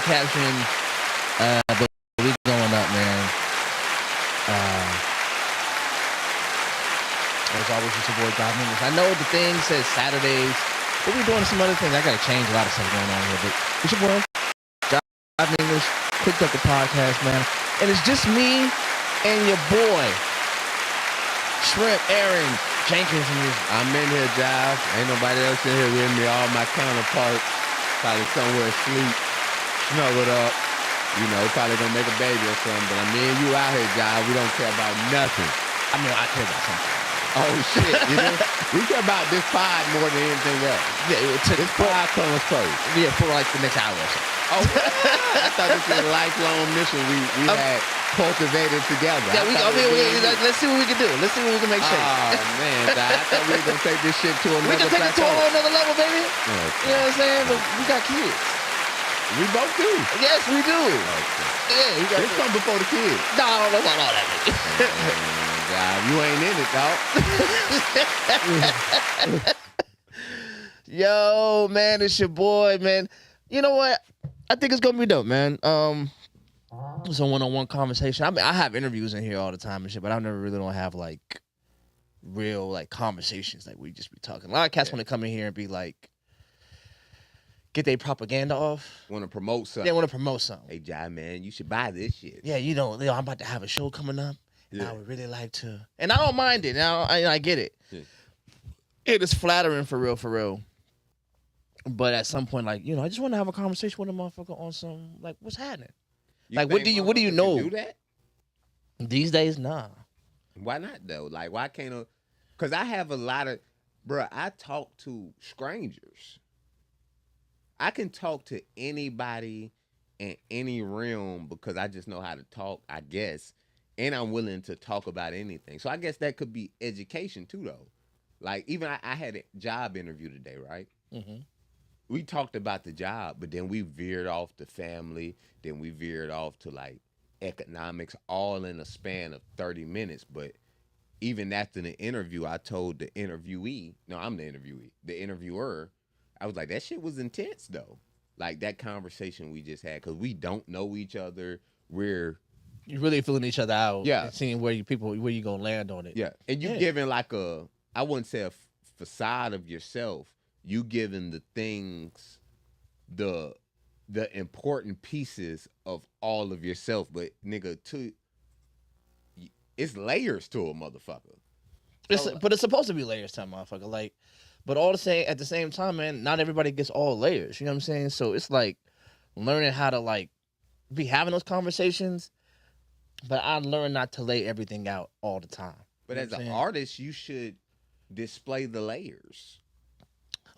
caption, but we going up, man. As always, it's your boy God English. I know the thing says Saturdays, but we're doing some other things. I gotta change a lot of stuff going on here, but it's your boy God English. Clicked up the podcast, man, and it's just me and your boy Shrimp Aaron Jenkins. I'm in here, Jive. Ain't nobody else in here with me. All my counterparts probably somewhere asleep, snuggled up. You know, probably gonna make a baby or something. But me and you out here, Jive. We don't care about nothing. I mean, I care about something. Oh shit! You know, we care about this pod more than anything else. Yeah, this pod comes first. Yeah, for like the next hour or so. Oh, I thought this was a lifelong mission we had cultivated together. Yeah, let's see what we can do. Let's see what we can make shape. Oh man, I thought we were gonna take this shit to another. We can take it to a whole another level, baby. Okay. You know what I'm saying? But we got kids. We both do. Yes, we do. Okay. Yeah, we got. This come before the kids. No, I don't know about all that. God, you ain't in it, dog. Yo, man, it's your boy, man. You know what? I think it's gonna be dope, man. It's a one-on-one conversation. I mean, I have interviews in here all the time and shit, but I never really don't have like real like conversations like we just be talking. A lot of cats want to come in here and be like, get their propaganda off. Want to promote something. They want to promote something. Hey, Jai, man, you should buy this shit. Yeah, you know, I'm about to have a show coming up, and I would really like to. And I don't mind it. Now I get it. Yeah. It is flattering for real. But at some point, like, you know, I just want to have a conversation with a motherfucker on some, like, what's happening? Like, what do you know? Do that? These days, nah. Why not, though? Like, why can't because I have a lot of, bruh, I talk to strangers. I can talk to anybody in any realm because I just know how to talk, I guess. And I'm willing to talk about anything. So I guess that could be education, too, though. Like, even I had a job interview today, right? Mm-hmm. We talked about the job, but then we veered off to family. Then we veered off to, like, economics, all in a span of 30 minutes. But even after the interview, I told the interviewee, no, I'm the interviewee, the interviewer, I was like, that shit was intense, though. Like, that conversation we just had, because we don't know each other. You're really feeling each other out. Yeah. And seeing where you going to land on it. Yeah. And you giving, like, I wouldn't say a facade of yourself. You giving the things, the important pieces of all of yourself, but nigga, it's layers to a motherfucker. But it's supposed to be layers to a motherfucker. Like, but at the same time, man, not everybody gets all layers. You know what I'm saying? So it's like learning how to like be having those conversations, but I learned not to lay everything out all the time. But as an artist, you should display the layers.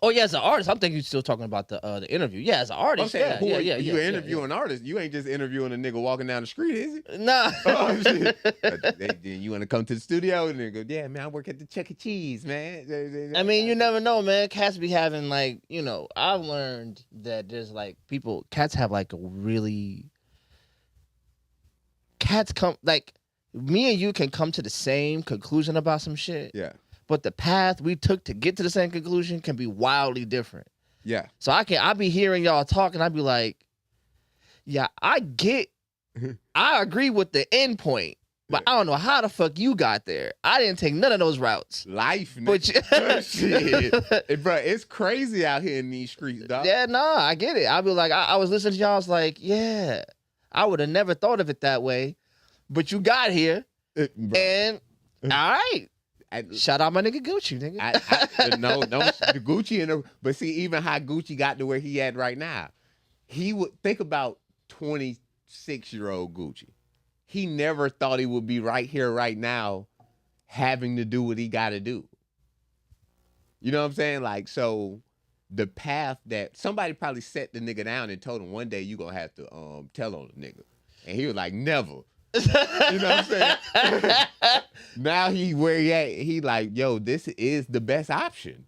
Oh yeah, as an artist, I'm thinking you're still talking about the interview. Yeah, as an artist, you're interviewing an artist. You ain't just interviewing a nigga walking down the street, is it? Nah. Oh shit. Then you want to come to the studio and then go, yeah, man, I work at the Chuck E. Cheese, man. I mean, you never know, man. Cats be having like, you know, I've learned that there's like cats have like cats come like me and you can come to the same conclusion about some shit. Yeah. But the path we took to get to the same conclusion can be wildly different. Yeah. So I be hearing y'all talk and I be like, yeah, I agree with the end point, but I don't know how the fuck you got there. I didn't take none of those routes. Life, nigga. Shit. Bro, it's crazy out here in these streets, dog. Yeah, nah, I get it. I be like, I was listening to y'all, I was like, yeah, I would have never thought of it that way, but you got here, and all right. Shout out my nigga Gucci, nigga. No, the Gucci but see, even how Gucci got to where he at right now, he would think about 26-year-old Gucci. He never thought he would be right here, right now, having to do what he got to do. You know what I'm saying? Like, so the path that somebody probably set the nigga down and told him one day you gonna have to tell on the nigga, and he was like, never. You know what I'm saying? Now he where he at, he like, yo, this is the best option.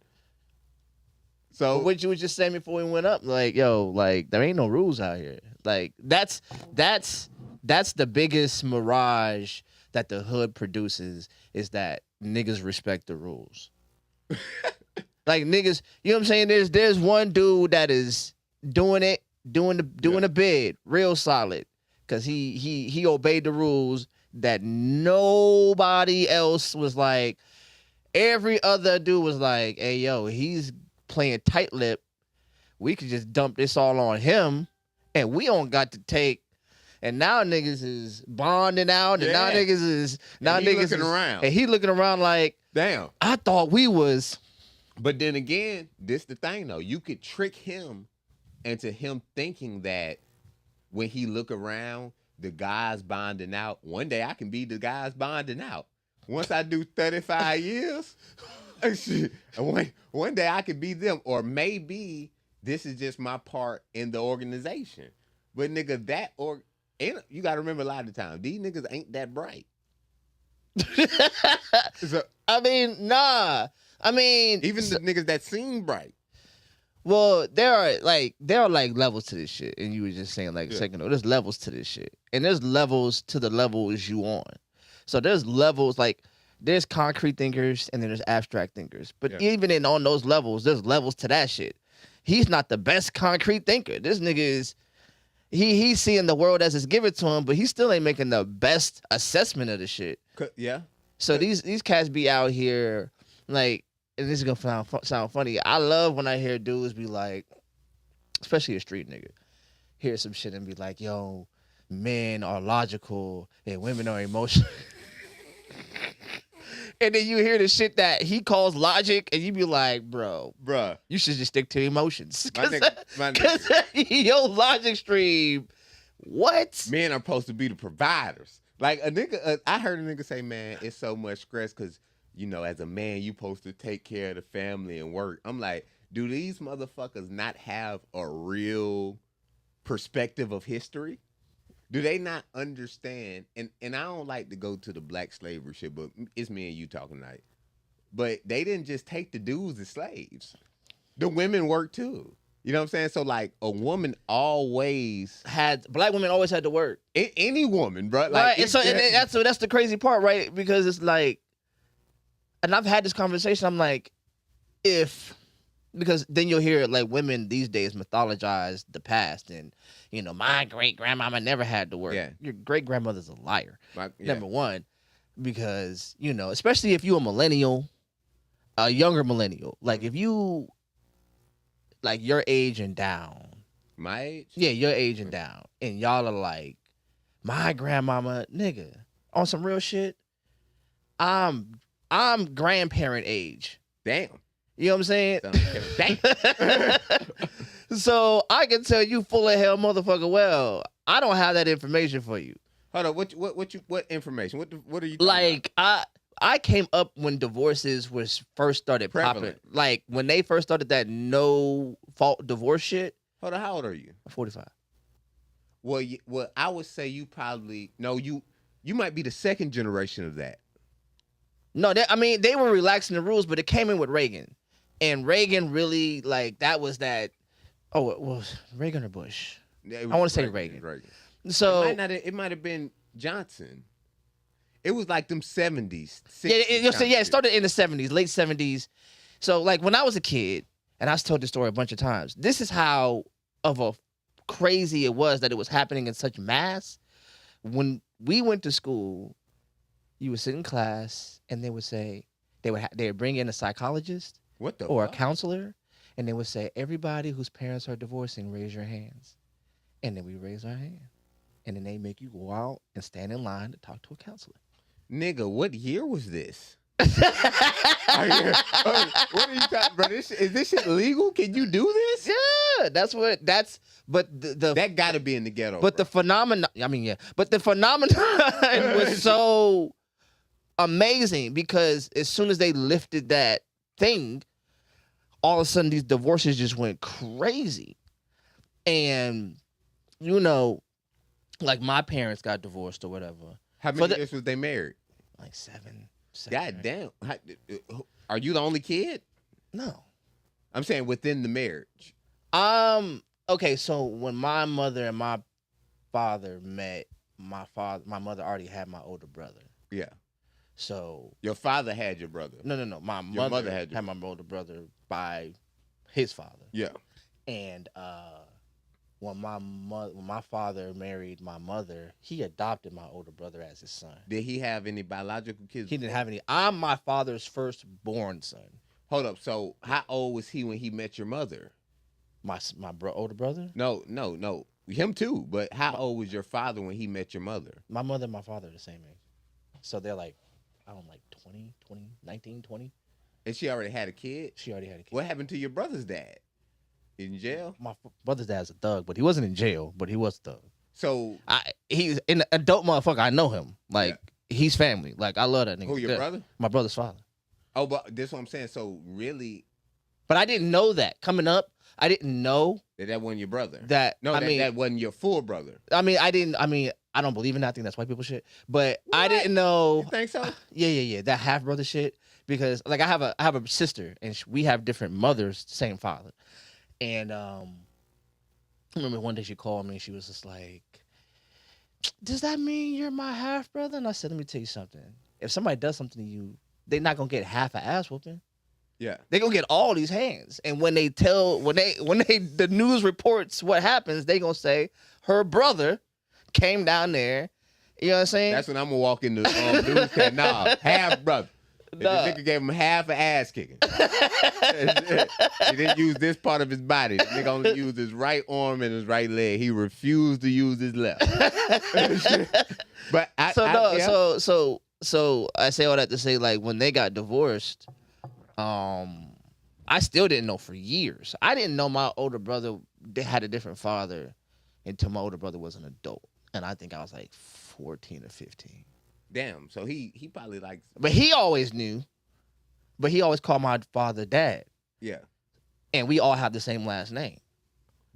So but what you was just saying before we went up, like, yo, like there ain't no rules out here. Like that's the biggest mirage that the hood produces is that niggas respect the rules. Like niggas, you know what I'm saying? There's one dude that is doing it doing the bid real solid, because he obeyed the rules that nobody else was like. Every other dude was like, hey yo, he's playing tight lip. We could just dump this all on him, and we don't got to take. And now niggas is bonding out, and now niggas is looking around, and he looking around like, damn. I thought we was. But then again, this the thing though. You could trick him into him thinking that when he look around, the guys bonding out. One day I can be the guys bonding out. Once I do 35 years, one day I could be them, or maybe this is just my part in the organization. But nigga, you got to remember a lot of the time, these niggas ain't that bright. I mean, nah. I mean, even the niggas that seem bright. Well, there are like levels to this shit, and you were just saying like a second ago, there's levels to this shit, and there's levels to the levels you on. So there's levels, like there's concrete thinkers and then there's abstract thinkers, but even on those levels, there's levels to that shit. He's not the best concrete thinker. This nigga is. He's seeing the world as it's given to him, but he still ain't making the best assessment of the shit. Yeah. So these cats be out here like, and this is gonna sound funny. I love when I hear dudes be like, especially a street nigga, hear some shit and be like, "Yo, men are logical and women are emotional." And then you hear the shit that he calls logic, and you be like, bruh, you should just stick to emotions. My nigga. Yo, logic stream, what? Men are supposed to be the providers. Like a nigga, I heard a nigga say, man, it's so much stress because, you know, as a man, you supposed to take care of the family and work. I'm like, do these motherfuckers not have a real perspective of history? Do they not understand? And I don't like to go to the black slavery shit, but it's me and you talking tonight. But they didn't just take the dudes as slaves. The women worked too. You know what I'm saying? So like a woman always black women always had to work. Any woman, bro. Like, right. And that's the crazy part, right? Because it's like, and I've had this conversation. I'm like, because then you'll hear like women these days mythologize the past, and you know, my great grandmama never had to work. Yeah. Your great grandmother's a liar. Number one, because you know, especially if you a millennial, a younger millennial, like if you, like your age and down, my age, your age and down, and y'all are like, my grandmama, nigga, on some real shit. I'm grandparent age. Damn. You know what I'm saying? Damn. So I can tell you full of hell motherfucker, well, I don't have that information for you. Hold on, what information? What are you talking like about? I came up when divorces was first started popping. Like when they first started that no fault divorce shit. Hold on, how old are you? 45. Well, I would say you might be the second generation of that. No, they were relaxing the rules, but it came in with Reagan. And Reagan really, like, that was that. Oh, it was Reagan or Bush? Yeah, I want to say Reagan. So it might have been Johnson. It was like them 70s. 60s it started in the 70s, late 70s. So like when I was a kid, and I told this story a bunch of times, this is how of a crazy it was that it was happening in such mass. When we went to school, you would sit in class, and they would say they would bring in a psychologist or a counselor, and they would say, everybody whose parents are divorcing, raise your hands. And then we raise our hand. And then they make you go out and stand in line to talk to a counselor. Nigga, what year was this? What are you talking about? Is this shit legal? Can you do this? Yeah, but the that gotta be in the ghetto. But the phenomenon, but the phenomenon was so amazing because as soon as they lifted that thing, all of a sudden these divorces just went crazy. And, you know, like my parents got divorced or whatever. How many years was they married? Like seven. God damn. Are you the only kid? No. I'm saying within the marriage. Okay, so when my mother and my father met, my mother already had my older brother. Yeah. So your father had your brother. No. My mother had my older brother by his father. Yeah. And when my father married my mother, he adopted my older brother as his son. Did he have any biological kids? He didn't have any. I'm my father's firstborn son. Hold up. So how old was he when he met your mother? Older brother. No. Him too. But how old was your father when he met your mother? My mother and my father are the same age, so they're like, I don't know, like 19, 20. And she already had a kid? She already had a kid. What happened to your brother's dad? In jail? My brother's dad's a thug, but he wasn't in jail, but he was a thug. So He's an adult motherfucker. I know him. Like, he's family. Like, I love that nigga. who, your brother? My brother's father. Oh, but this is what I'm saying. So really, But I didn't know that. Coming up, I didn't know that wasn't your brother. that. No, that wasn't your full brother. I don't believe in that. I think that's white people shit. But What? I didn't know. You think so? Yeah. That half brother shit. Because like I have a sister and we have different mothers, same father. And I remember one day she called me and she was just like, "Does that mean you're my half brother?" And I said, "Let me tell you something. If somebody does something to you, they're not gonna get half an ass whooping. Yeah. They gonna get all these hands. And when the news reports what happens, they gonna say her brother came down there. You know what I'm saying? That's when I'm gonna walk in the news cat. Nah, half brother. The nigga gave him half an ass kicking. He didn't use this part of his body. The nigga only used his right arm and his right leg. He refused to use his left. But So I say all that to say, like, when they got divorced, I still didn't know for years. I didn't know my older brother had a different father until my older brother was an adult, and I think I was like 14 or 15. Damn. So he probably like. But he always knew. But he always called my father dad. Yeah. And we all have the same last name.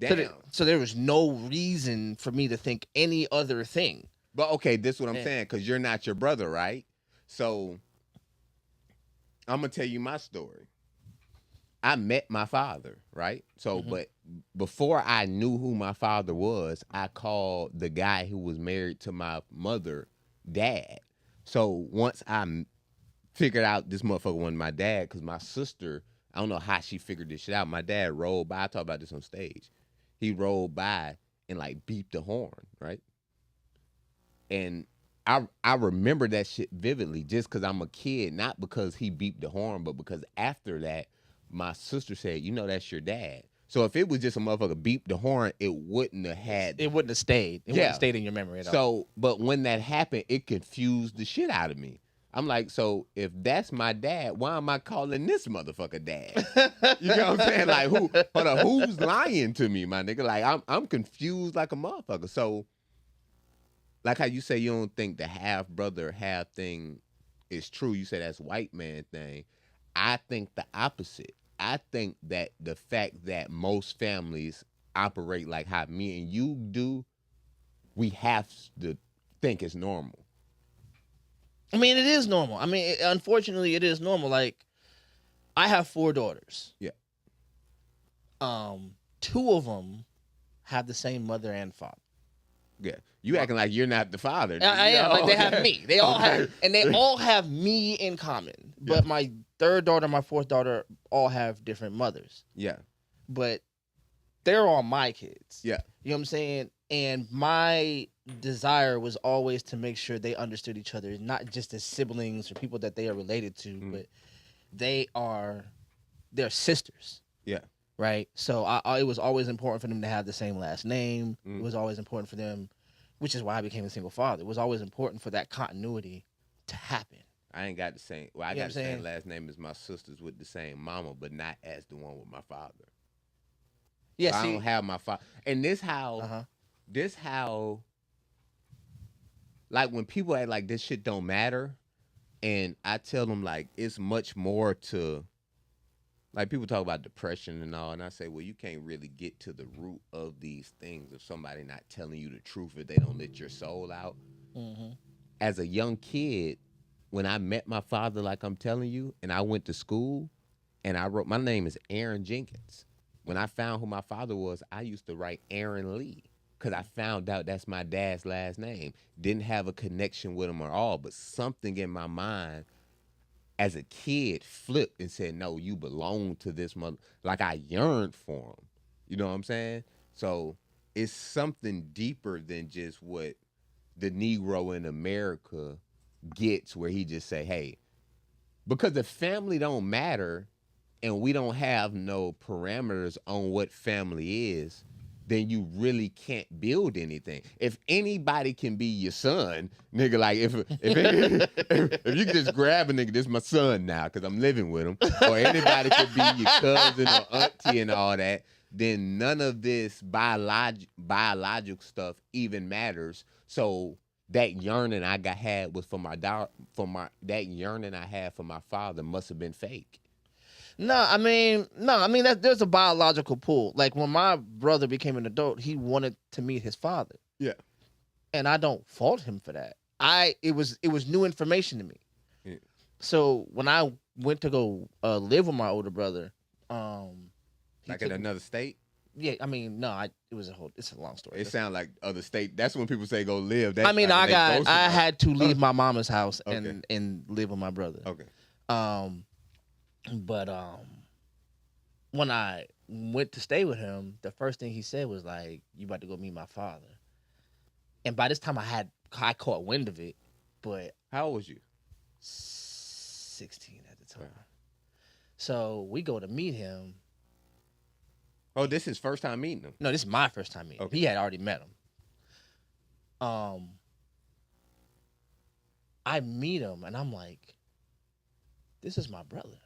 Damn. So there was no reason for me to think any other thing. But okay, this is what I'm saying, because you're not your brother, right? So I'm gonna tell you my story. I met my father, right? So, but before I knew who my father was, I called the guy who was married to my mother dad. So once I figured out this motherfucker wasn't my dad, because my sister, I don't know how she figured this shit out. My dad rolled by. I talk about this on stage. He rolled by and like beeped the horn, right? And I remember that shit vividly just because I'm a kid, not because he beeped the horn, but because after that, my sister said, "You know that's your dad." So if it was just a motherfucker beep the horn, it wouldn't have had. It wouldn't have stayed. It wouldn't have stayed in your memory at all. So, but when that happened, it confused the shit out of me. I'm like, so if that's my dad, why am I calling this motherfucker dad? You know what I'm saying? Like, who's lying to me, my nigga? Like, I'm confused like a motherfucker. So, like how you say you don't think the half brother, half thing is true. You say that's white man thing. I think the opposite. I think that the fact that most families operate like how me and you do, we have to think it's normal. I mean, it is normal. I mean, unfortunately, it is normal. Like, I have 4 daughters. Yeah. 2 of them have the same mother and father. Yeah. You acting like you're not the father. I am. Like, they have me. They all have, and they all have me in common. But my 3rd daughter, my 4th daughter, all have different mothers. Yeah. But they're all my kids. Yeah. You know what I'm saying? And my desire was always to make sure they understood each other, not just as siblings or people that they are related to, but they're sisters. Yeah. Right? So it was always important for them to have the same last name. It was always important for them, which is why I became a single father. It was always important for that continuity to happen. I ain't got the same. Well, I got the same last name as my sisters with the same mama, but not as the one with my father. Yeah, so I don't have my father. And this how, like when people act like this shit don't matter, and I tell them like it's much more to, like people talk about depression and all, and I say, well, you can't really get to the root of these things if somebody not telling you the truth, if they don't let your soul out. As a young kid, when I met my father, like I'm telling you, and I went to school, and I wrote, my name is Aaron Jenkins. When I found who my father was, I used to write Aaron Lee because I found out that's my dad's last name. Didn't have a connection with him at all, but something in my mind as a kid flipped and said, no, you belong to this mother. Like I yearned for him. You know what I'm saying? So it's something deeper than just what the Negro in America gets, where he just say, hey, because if family don't matter and we don't have no parameters on what family is, then you really can't build anything. If anybody can be your son, nigga, like if you can just grab a nigga, this my son now because I'm living with him, or anybody could be your cousin or auntie and all that, then none of this biological stuff even matters. So that yearning had was for my that yearning I had for my father must have been fake. No, I mean that there's a biological pull. Like when my brother became an adult, he wanted to meet his father. Yeah. And I don't fault him for that. It was new information to me. Yeah. So when I went to go live with my older brother, like in another state? Yeah, I mean, no, it's a long story. It sounds like other state. That's when people say go live. I mean, like I had to leave my mama's house and live with my brother. Okay. But when I went to stay with him, the first thing he said was like, "You about to go meet my father." And by this time, I caught wind of it. But how old was you? 16 at the time. Okay. So we go to meet him. Oh, this is first time meeting him? No, this is my first time meeting him. He had already met him. I meet him, and I'm like, this is my brother.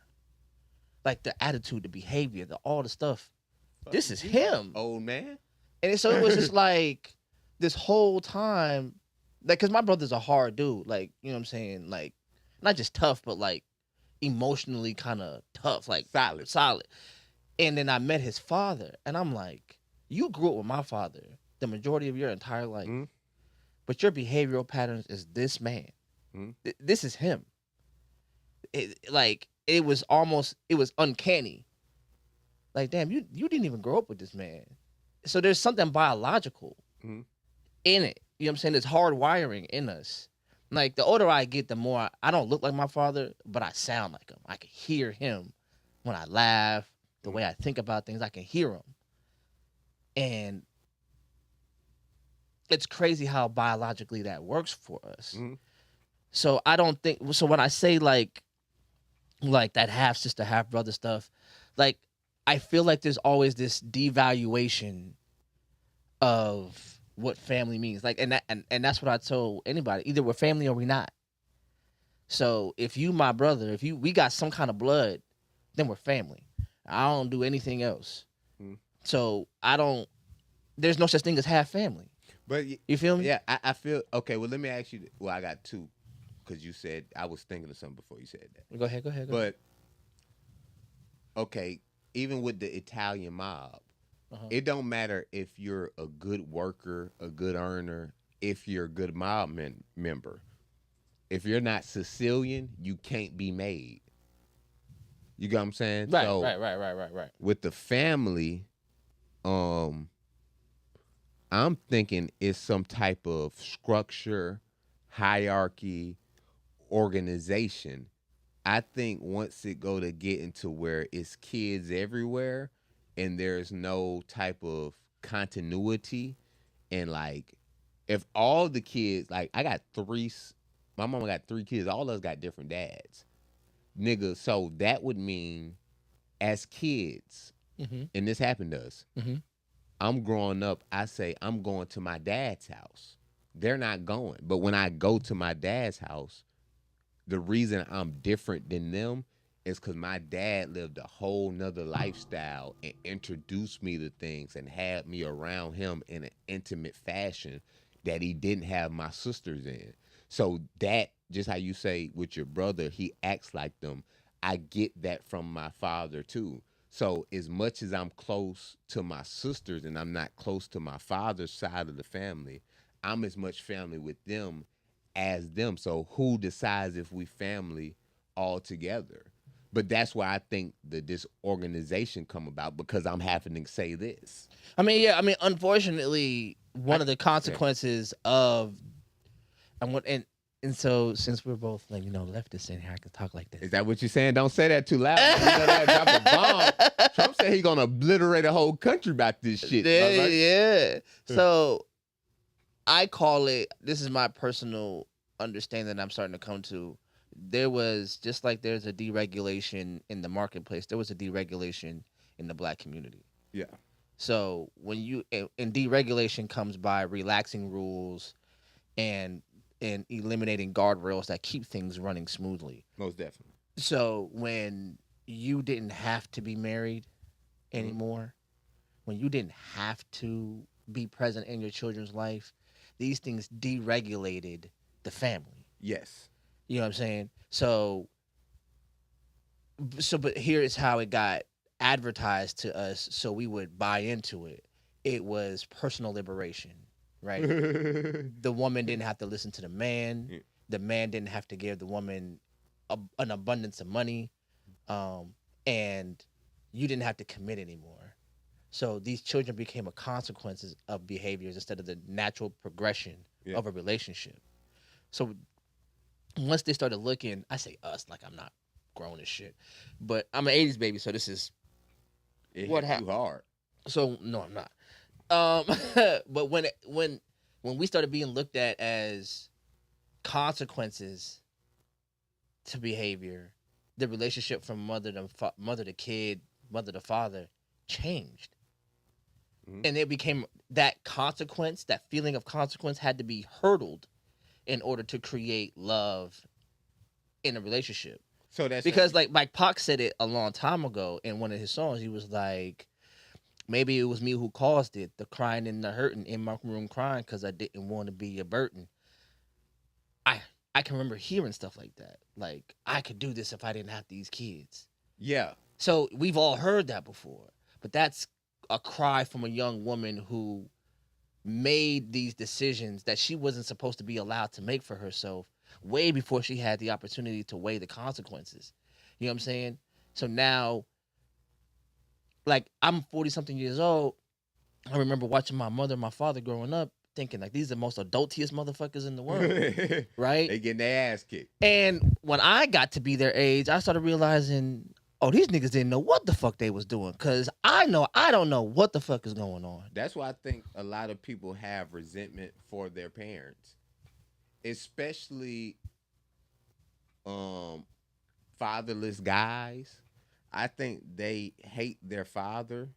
Like, the attitude, the behavior, all the stuff. This is him. Old man? And so it was just like, this whole time, like, because my brother's a hard dude. Like, you know what I'm saying? Like, not just tough, but, like, emotionally kind of tough. Like, solid. And then I met his father, and I'm like, you grew up with my father the majority of your entire life, but your behavioral patterns is this man. This is him. It was uncanny. Like, damn, you didn't even grow up with this man. So there's something biological in it. You know what I'm saying? There's hard wiring in us. Like, the older I get, the more I don't look like my father, but I sound like him. I can hear him when I laugh. The way I think about things, I can hear him. And it's crazy how biologically that works for us. So I don't think, so when I say like that half sister, half brother stuff, like, I feel like there's always this devaluation of what family means. Like, and that's what I told anybody. Either we're family or we're not. So if you my brother, we got some kind of blood, then we're family. I don't do anything else. So there's no such thing as half family. But you feel me? Yeah, I feel, okay, well, let me ask you, well, I got two, because you said, I was thinking of something before you said that. Go ahead. But, okay, even with the Italian mob, it don't matter if you're a good worker, a good earner, if you're a good mob member. If you're not Sicilian, you can't be made. You get what I'm saying? Right, so, right. With the family, I'm thinking it's some type of structure, hierarchy, organization. I think once it go to get into where it's kids everywhere and there's no type of continuity, and like, if all the kids, like, my mama got 3 kids, all of us got different dads. Nigga, so that would mean as kids, and this happened to us, I'm growing up, I say, I'm going to my dad's house. They're not going. But when I go to my dad's house, the reason I'm different than them is because my dad lived a whole nother lifestyle and introduced me to things and had me around him in an intimate fashion that he didn't have my sisters in. So that, just how you say with your brother, he acts like them, I get that from my father too. So as much as I'm close to my sisters and I'm not close to my father's side of the family, I'm as much family with them as them. So who decides if we family all together? But that's why I think that this organization come about, because I'm having to say this. Unfortunately, one of the consequences of and so since we're both, like, leftists in here, I can talk like this. Is that what you're saying? Don't say that too loud. Drop a bomb. Trump saying he gonna obliterate a whole country about this shit. Yeah. So I call it. This is my personal understanding that I'm starting to come to. There was just like there's a deregulation in the marketplace. There was a deregulation in the black community. Yeah. So when you and deregulation comes by relaxing rules and eliminating guardrails that keep things running smoothly. Most definitely. So when you didn't have to be married anymore, when you didn't have to be present in your children's life, these things deregulated the family. Yes. You know what I'm saying? So but here is how it got advertised to us so we would buy into it. It was personal liberation, right? The woman didn't have to listen to the man. Yeah. The man didn't have to give the woman an abundance of money. And you didn't have to commit anymore. So these children became a consequences of behaviors instead of the natural progression of a relationship. So once they started looking, I say us like I'm not grown as shit, but I'm an 80s baby, so this is what happened. Too hard. So no, I'm not. But when we started being looked at as consequences to behavior, the relationship from mother to kid, mother to father changed. And it became that consequence, that feeling of consequence had to be hurdled in order to create love in a relationship. So that's because like Pac said it a long time ago in one of his songs. He was like, maybe it was me who caused it, the crying and the hurting in my room crying because I didn't want to be a burden. I can remember hearing stuff like that. Like, I could do this if I didn't have these kids. Yeah. So we've all heard that before. But that's a cry from a young woman who made these decisions that she wasn't supposed to be allowed to make for herself way before she had the opportunity to weigh the consequences. You know what I'm saying? So now, like, I'm 40-something years old. I remember watching my mother and my father growing up, thinking, like, these are the most adultiest motherfuckers in the world, right? They getting their ass kicked. And when I got to be their age, I started realizing, oh, these niggas didn't know what the fuck they was doing, because I don't know what the fuck is going on. That's why I think a lot of people have resentment for their parents, especially fatherless guys. I think they hate their father,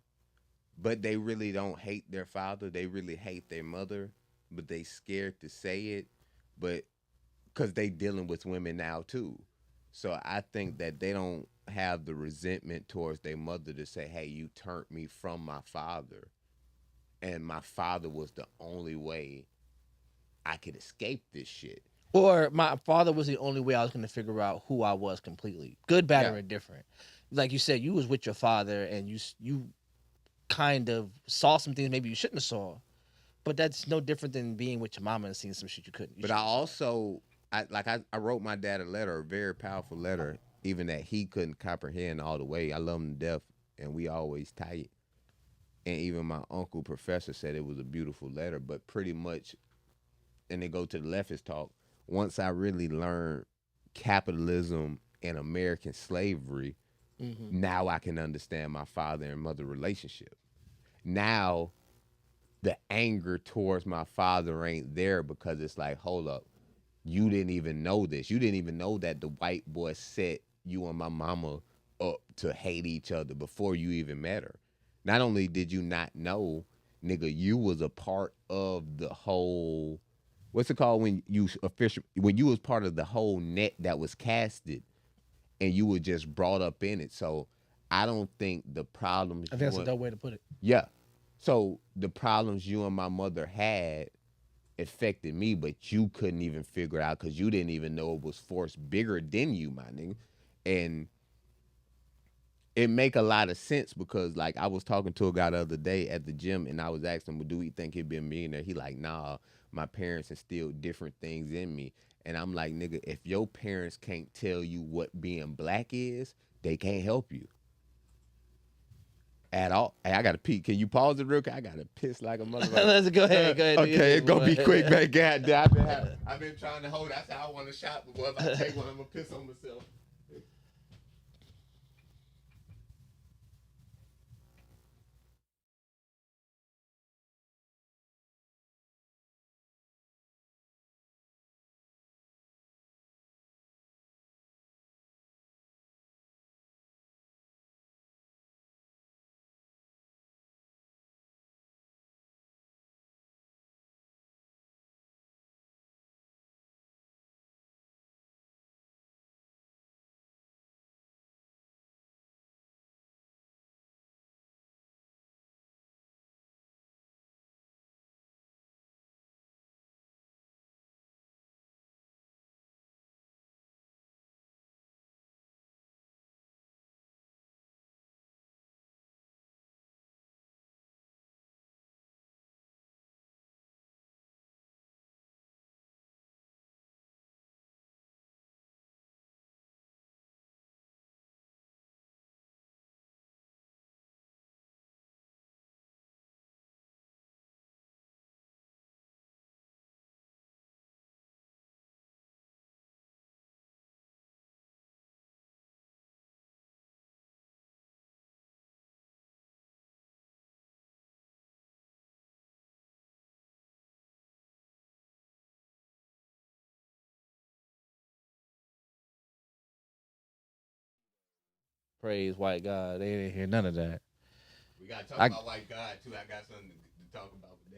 but they really don't hate their father. They really hate their mother, but they scared to say it, but because they dealing with women now too. So I think that they don't have the resentment towards their mother to say, hey, you turned me from my father, and my father was the only way I could escape this shit. Or my father was the only way I was going to figure out who I was completely. Good, bad, or indifferent. Like you said, you was with your father and you kind of saw some things maybe you shouldn't have saw. But that's no different than being with your mama and seeing some shit you couldn't. But I also, I wrote my dad a letter, a very powerful letter, even that he couldn't comprehend all the way. I love him to death, and we always tight. And even my uncle, professor, said it was a beautiful letter. But pretty much, and they go to the leftist talk, once I really learned capitalism and American slavery, now I can understand my father and mother relationship. Now, the anger towards my father ain't there because it's like, hold up, you didn't even know this. You didn't even know that the white boy set you and my mama up to hate each other before you even met her. Not only did you not know, nigga, you was a part of the whole, what's it called when you was part of the whole net that was casted and you were just brought up in it. So I don't think the problems. I think that's a dope way to put it. Yeah. So the problems you and my mother had affected me, but you couldn't even figure it out because you didn't even know it was force bigger than you, my nigga. And it make a lot of sense because, like, I was talking to a guy the other day at the gym, and I was asking him, well, do we think he'd be a millionaire? He like, nah, my parents instilled different things in me. And I'm like, nigga, if your parents can't tell you what being black is, they can't help you at all. Hey, I got to pee. Can you pause it real quick? I got to piss like a motherfucker. Let's go ahead. Okay, it's going to be quick, man. Goddamn, I've been trying to hold it. That's how I want to shot, but boy, if I take one, I'm going to piss on myself. praise white God. They didn't hear none of that. We gotta talk I- about white God too. I got something to talk about with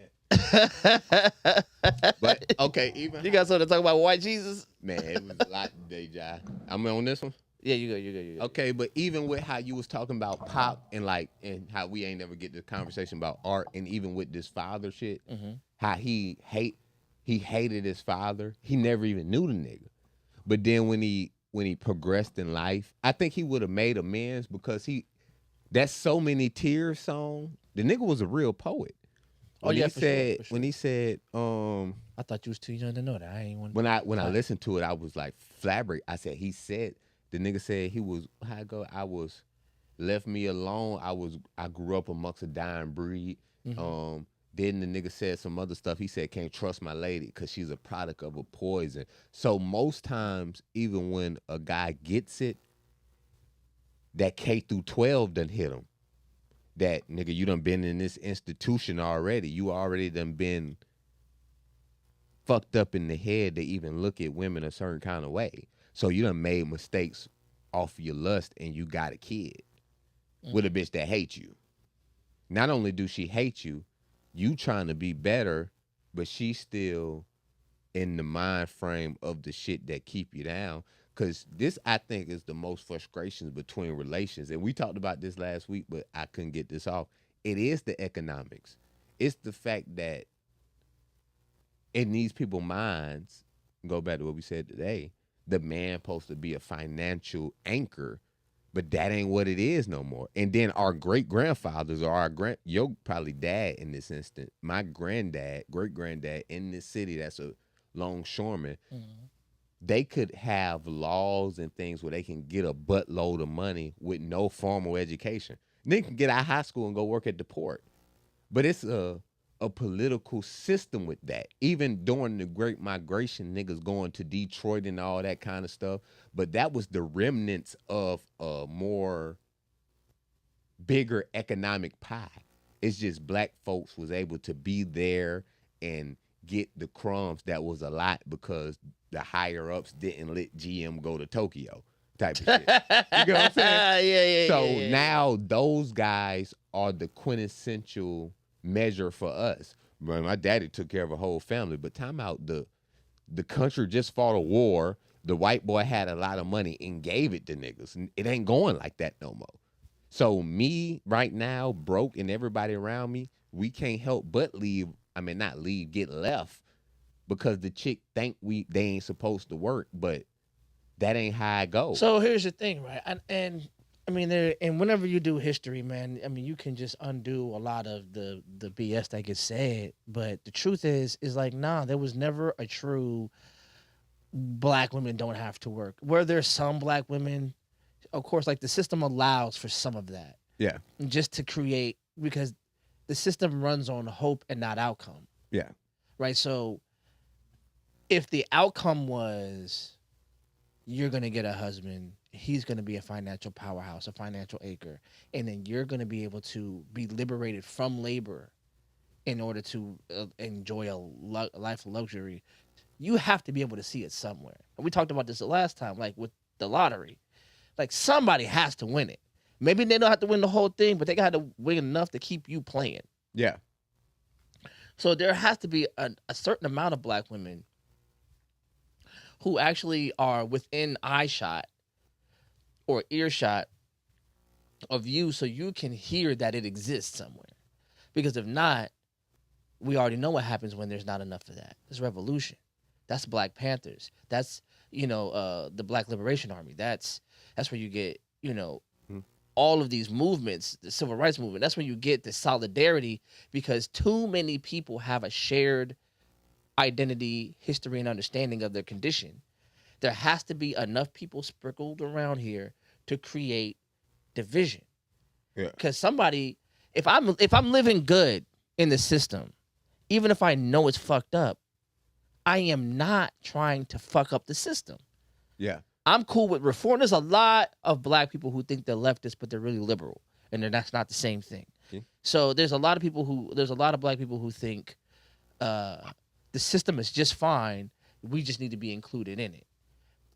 that. But okay, even You got something to talk about white Jesus? man, it was a lot today, Jai. I'm on this one. Yeah, you go. Okay, but even with how you was talking about pop and like and how we ain't never get the conversation about art, and even with this father shit, how he hated his father. He never even knew the nigga. But then when he progressed in life, I think he would have made amends because that's So Many Tears song. The nigga was a real poet. When he said, for sure. when he said, I thought you was too young to know that. I ain't want. when I listened to it, I was like flabbergasted. I said, the nigga said he was how I go. I was left me alone. I grew up amongst a dying breed. Then the nigga said some other stuff. He said, can't trust my lady because she's a product of a poison. So most times, even when a guy gets it, that K through 12 done hit him. That nigga, you done been in this institution already. You already done been fucked up in the head to even look at women a certain kind of way. So you done made mistakes off of your lust and you got a kid with a bitch that hates you. Not only do she hate you, you trying to be better, but she's still in the mind frame of the shit that keep you down. Cause this, I think, is the most frustrations between relations. And we talked about this last week, but I couldn't get this off. It is the economics. It's the fact that in these people's minds, go back to what we said today, the man supposed to be a financial anchor, but that ain't what it is no more. And then our great grandfathers or your probably dad in this instant, my granddad, great granddad in this city that's a longshoreman, they could have laws and things where they can get a buttload of money with no formal education. They can get out of high school and go work at the port. But it's a political system with that. Even during the Great Migration, niggas going to Detroit and all that kind of stuff. But that was the remnants of a more bigger economic pie. It's just black folks was able to be there and get the crumbs that was a lot because the higher ups didn't let GM go to Tokyo type of shit. You get what I'm saying? So now those guys are the quintessential measure for us. My daddy took care of a whole family, but time out, the country just fought a war. The white boy had a lot of money and gave it to niggas. It ain't going like that no more. So me right now, broke, and everybody around me, we can't help but not leave, get left because the chick think they ain't supposed to work, but that ain't how I go. So here's the thing, right? And I mean, and whenever you do history, man, I mean, you can just undo a lot of the BS that gets said. But the truth is like, nah, there was never a true black women don't have to work. Where there's some black women, of course, like the system allows for some of that. Yeah. Just to create, because the system runs on hope and not outcome. Yeah. Right. So if the outcome was you're going to get a husband, he's going to be a financial powerhouse, a financial acre, and then you're going to be able to be liberated from labor in order to enjoy a life of luxury, you have to be able to see it somewhere. And we talked about this the last time, like with the lottery. Like somebody has to win it. Maybe they don't have to win the whole thing, but they got to win enough to keep you playing. Yeah. So there has to be a certain amount of black women who actually are within eyeshot or earshot of you so you can hear that it exists somewhere. Because if not, we already know what happens when there's not enough of that. It's revolution. That's Black Panthers. That's, the Black Liberation Army. That's where you get, all of these movements, the civil rights movement. That's when you get the solidarity, because too many people have a shared identity, history, and understanding of their condition. There has to be enough people sprinkled around here to create division. Yeah. Because somebody, if I'm living good in the system, even if I know it's fucked up, I am not trying to fuck up the system. Yeah. I'm cool with reform. There's a lot of black people who think they're leftist, but they're really liberal, and that's not the same thing. Okay. So there's a lot of black people who think the system is just fine. We just need to be included in it.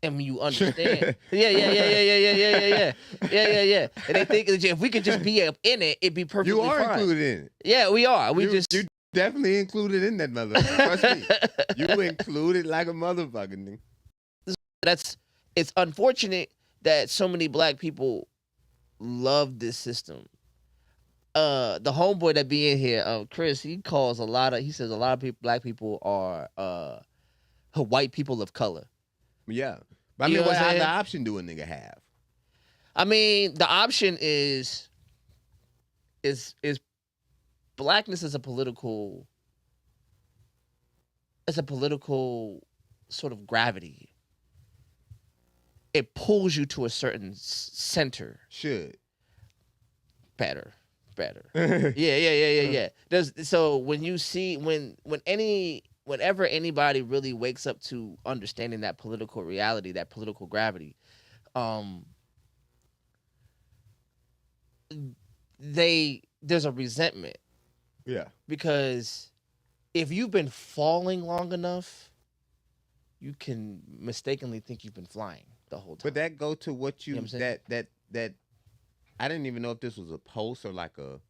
And when you understand, yeah. And they think that if we could just be up in it, it'd be perfectly You are fine. included in it. Yeah, we are. You definitely included in that motherfucker. Trust me. You included like a motherfucking thing. It's unfortunate that so many black people love this system. The homeboy that be in here, Chris, he says a lot of people, black people are white people of color. Yeah. But I mean, what other option do a nigga have? I mean, the option is blackness is a political sort of gravity. It pulls you to a certain center. Should. Better. Yeah. So when you see whenever anybody really wakes up to understanding that political reality, that political gravity, there's a resentment. Yeah. Because if you've been falling long enough, you can mistakenly think you've been flying the whole time. But that go to what you know what that I didn't even know if this was a post or like a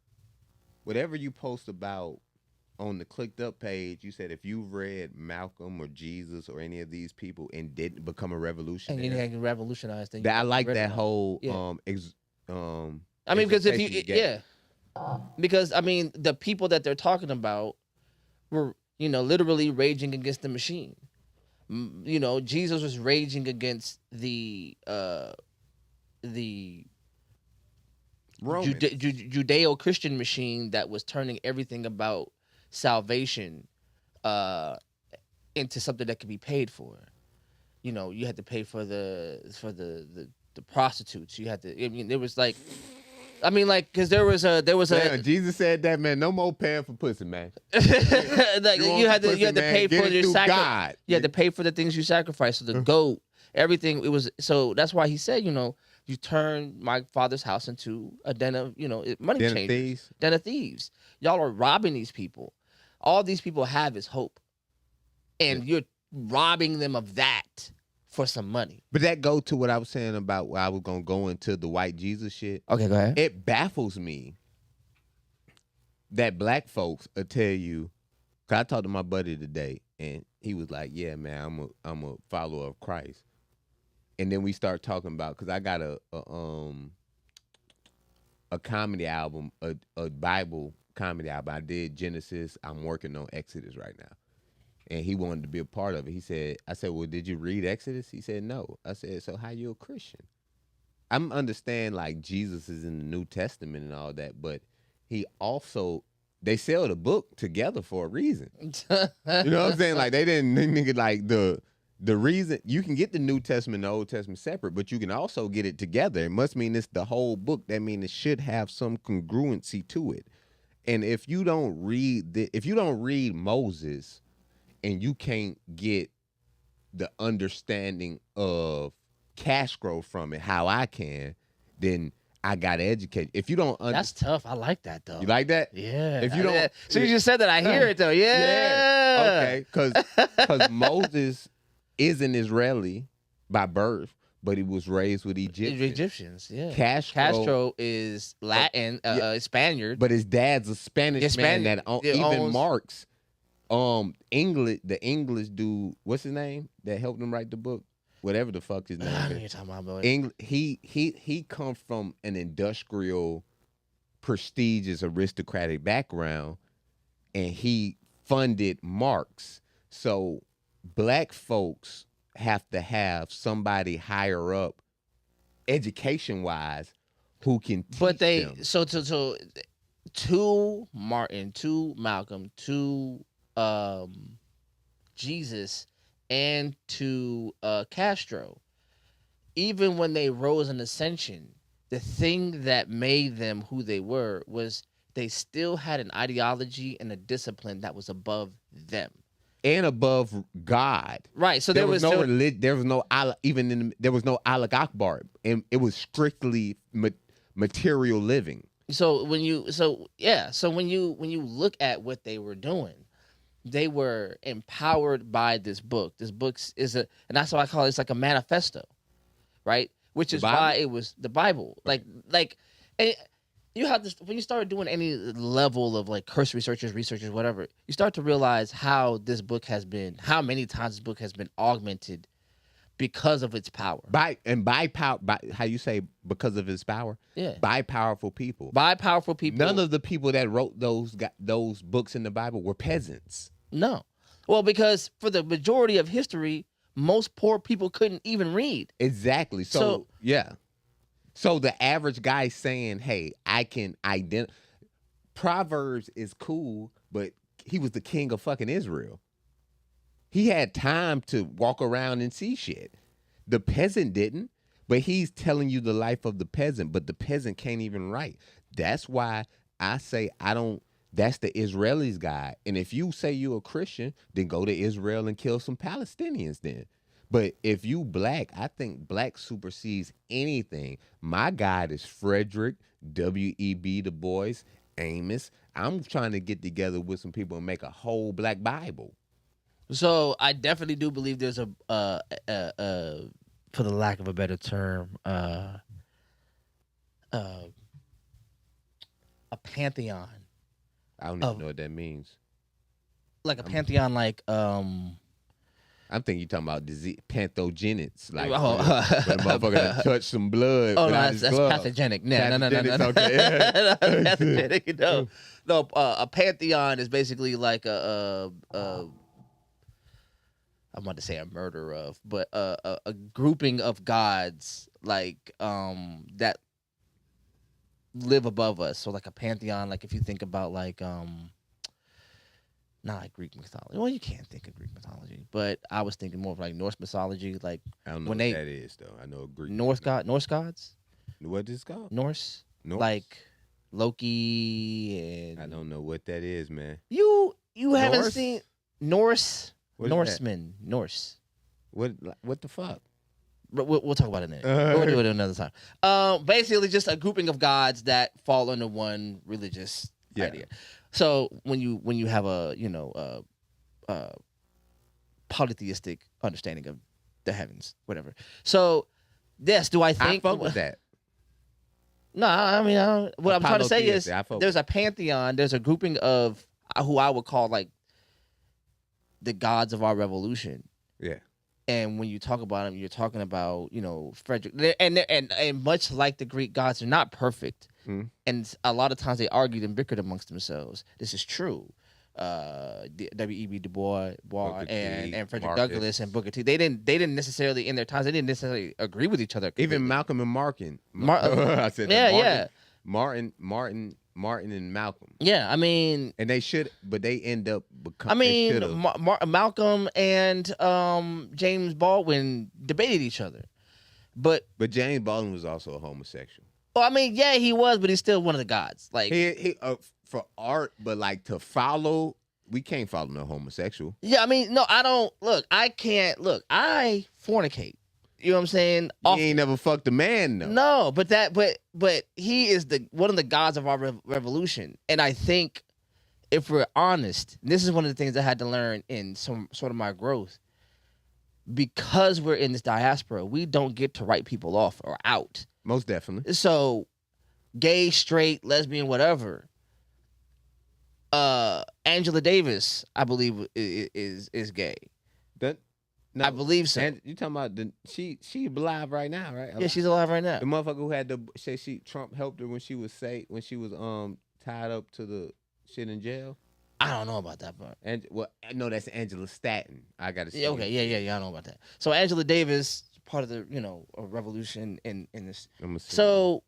whatever you post about on the Cliqu'd page. You said if you read Malcolm or Jesus or any of these people and didn't become a revolutionary, and you can revolutionize things. I like that whole I mean, because because I mean, the people that they're talking about were, literally raging against the machine. Jesus was raging against the Judeo-Christian machine that was turning everything about salvation into something that could be paid for. You had to pay for the prostitutes. You had to. I mean, it was like. Because there was a Jesus said that, man, no more paying for pussy, man. Like you had to pay for your sacrifice. You had to pay for the things you sacrificed. So the goat, everything. It was so that's why he said, you turn my father's house into a den of money changers, den of thieves. Y'all are robbing these people. All these people have is hope, and you're robbing them of that for some money. But that go to what I was saying about where I was gonna go into the white Jesus shit. Okay, go ahead. It baffles me that black folks will tell you. Cause I talked to my buddy today, and he was like, "Yeah, man, I'm a follower of Christ." And then we start talking about because I got a comedy album, a Bible comedy album. I did Genesis. I'm working on Exodus right now. And he wanted to be a part of it. I said, well, did you read Exodus? He said, no. I said, so how you a Christian? I understand like Jesus is in the New Testament and all that, but they sell the book together for a reason. You know what I'm saying? Like they didn't like the reason you can get the New Testament and the Old Testament separate, but you can also get it together. It must mean it's the whole book. That means it should have some congruency to it. And if you don't read Moses, and you can't get the understanding of cash grow from it, how I can, then I gotta educate. If you don't, that's tough. I like that though. You like that? Yeah. If you don't, so you just said that. I hear it though. Yeah. Okay. Because Moses isn't Israeli by birth, but he was raised with Egyptians. Yeah. Castro is Latin, Spaniard, but his dad's a Spanish man that even Marx. The English dude, what's his name that helped him write the book? Whatever the fuck his name I know is. you're talking about, He comes from an industrial, prestigious, aristocratic background, and he funded Marx. So black folks have to have somebody higher up, education wise, who can teach them. So to Martin, to Malcolm, to Jesus, and to Castro, even when they rose in ascension, the thing that made them who they were was they still had an ideology and a discipline that was above them and above God. Right. So there was no Alec Akbar, and it was strictly material living. So when you look at what they were doing, they were empowered by this book. This book is and that's why I call it, it's like a manifesto, right? Which is why it was the Bible. Like, and you have to, when you start doing any level of like curse researchers, whatever, you start to realize how this book has been, how many times this book has been augmented because of its power. By power, by how you say because of its power? Yeah. By powerful people. By powerful people. None of the people that wrote those books in the Bible were peasants. No. Well, because for the majority of history, most poor people couldn't even read. Exactly. So yeah. So the average guy saying, hey, I can identify. Proverbs is cool, but he was the king of fucking Israel. He had time to walk around and see shit. The peasant didn't, but he's telling you the life of the peasant, but the peasant can't even write. That's why I say that's the Israelis' guy. And if you say you're a Christian, then go to Israel and kill some Palestinians then. But if you black, I think black supersedes anything. My God is Frederick, W.E.B. Du Bois, Amos. I'm trying to get together with some people and make a whole black Bible. So I definitely do believe there's a for the lack of a better term, a pantheon. I don't even know what that means. Like a pantheon, like I'm thinking you're talking about disease, panthogenics, like when a motherfucker touch some blood. Oh no, that's pathogenic. No. Okay. Pathogenic. No. A pantheon is basically like I'm about to say a murder of, but a grouping of gods like that live above us. So like a pantheon, like if you think about like not like Greek mythology. Well, you can't think of Greek mythology, but I was thinking more of like Norse mythology. Like I don't know what that is though. I know Greek. Norse gods. What is it called? Norse. Like Loki and I don't know what that is, man. You haven't seen Norse. Norsemen. Norse. What the fuck? We'll talk about it in a minute. We'll do it another time. Basically, just a grouping of gods that fall under one religious idea. So when you have a polytheistic understanding of the heavens, whatever. So yes, do I think I fuck with that? No, I mean what I'm trying to say is there's a pantheon. There's a grouping of who I would call like the gods of our revolution. Yeah. And when you talk about them, you're talking about, Frederick. And much like the Greek gods, they're not perfect. Mm. And a lot of times they argued and bickered amongst themselves. This is true. W.E.B. Du Bois and Frederick Douglass and Booker T. They didn't necessarily, in their times, they didn't necessarily agree with each other completely. Even Malcolm and Martin. I said Martin and Malcolm. Yeah, I mean, and they should, but they end up becoming. I mean, Malcolm and James Baldwin debated each other, but James Baldwin was also a homosexual. Well, I mean, yeah, he was, but he's still one of the gods. Like he for art, but like to follow, we can't follow no homosexual. Yeah, I mean, no, I don't. Look, I can't. Look, I fornicate. You know what I'm saying? You ain't never fucked a man, though. No, but he is one of the gods of our revolution. And I think if we're honest, this is one of the things I had to learn in some sort of my growth. Because we're in this diaspora, we don't get to write people off or out. Most definitely. So, gay, straight, lesbian, whatever. Angela Davis, I believe, is gay. No, I believe so. And you talking about she alive right now, right? Yeah, she's alive right now. The motherfucker who had Trump helped her when she was tied up to the shit in jail. I don't know about that part. And no, that's Angela Stanton. I gotta say. Yeah, okay, yeah, I know about that. So Angela Davis, part of the a revolution in this. So,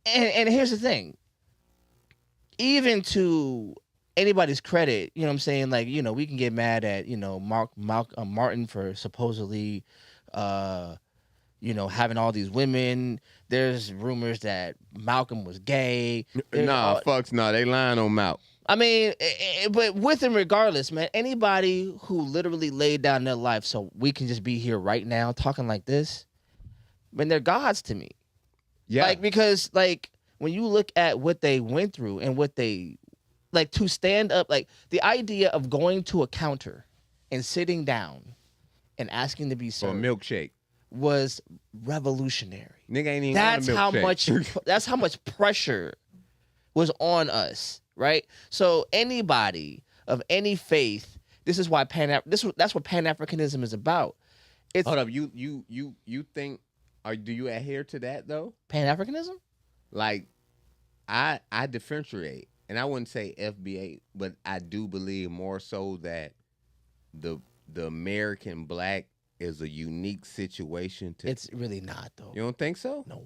and here's the thing. Even to anybody's credit, you know what I'm saying? Like, we can get mad at, Martin for supposedly, having all these women. There's rumors that Malcolm was gay. They lying on Malcolm. I mean, but with and regardless, man, anybody who literally laid down their life so we can just be here right now talking like this, man, they're gods to me. Yeah. Like, because, like, when you look at what they went through and what they like to stand up, like the idea of going to a counter and sitting down and asking to be For a served milkshake. was revolutionary. Nigga ain't even That's on a how milkshake. much that's how much pressure was on us, right? So anybody of any faith, this is why that's what Pan-Africanism is about. It's Hold up, you think, or do you adhere to that though? Pan-Africanism? Like, I differentiate, and I wouldn't say FBA, but I do believe more so that the American black is a unique situation. It's really not though. You don't think so? No.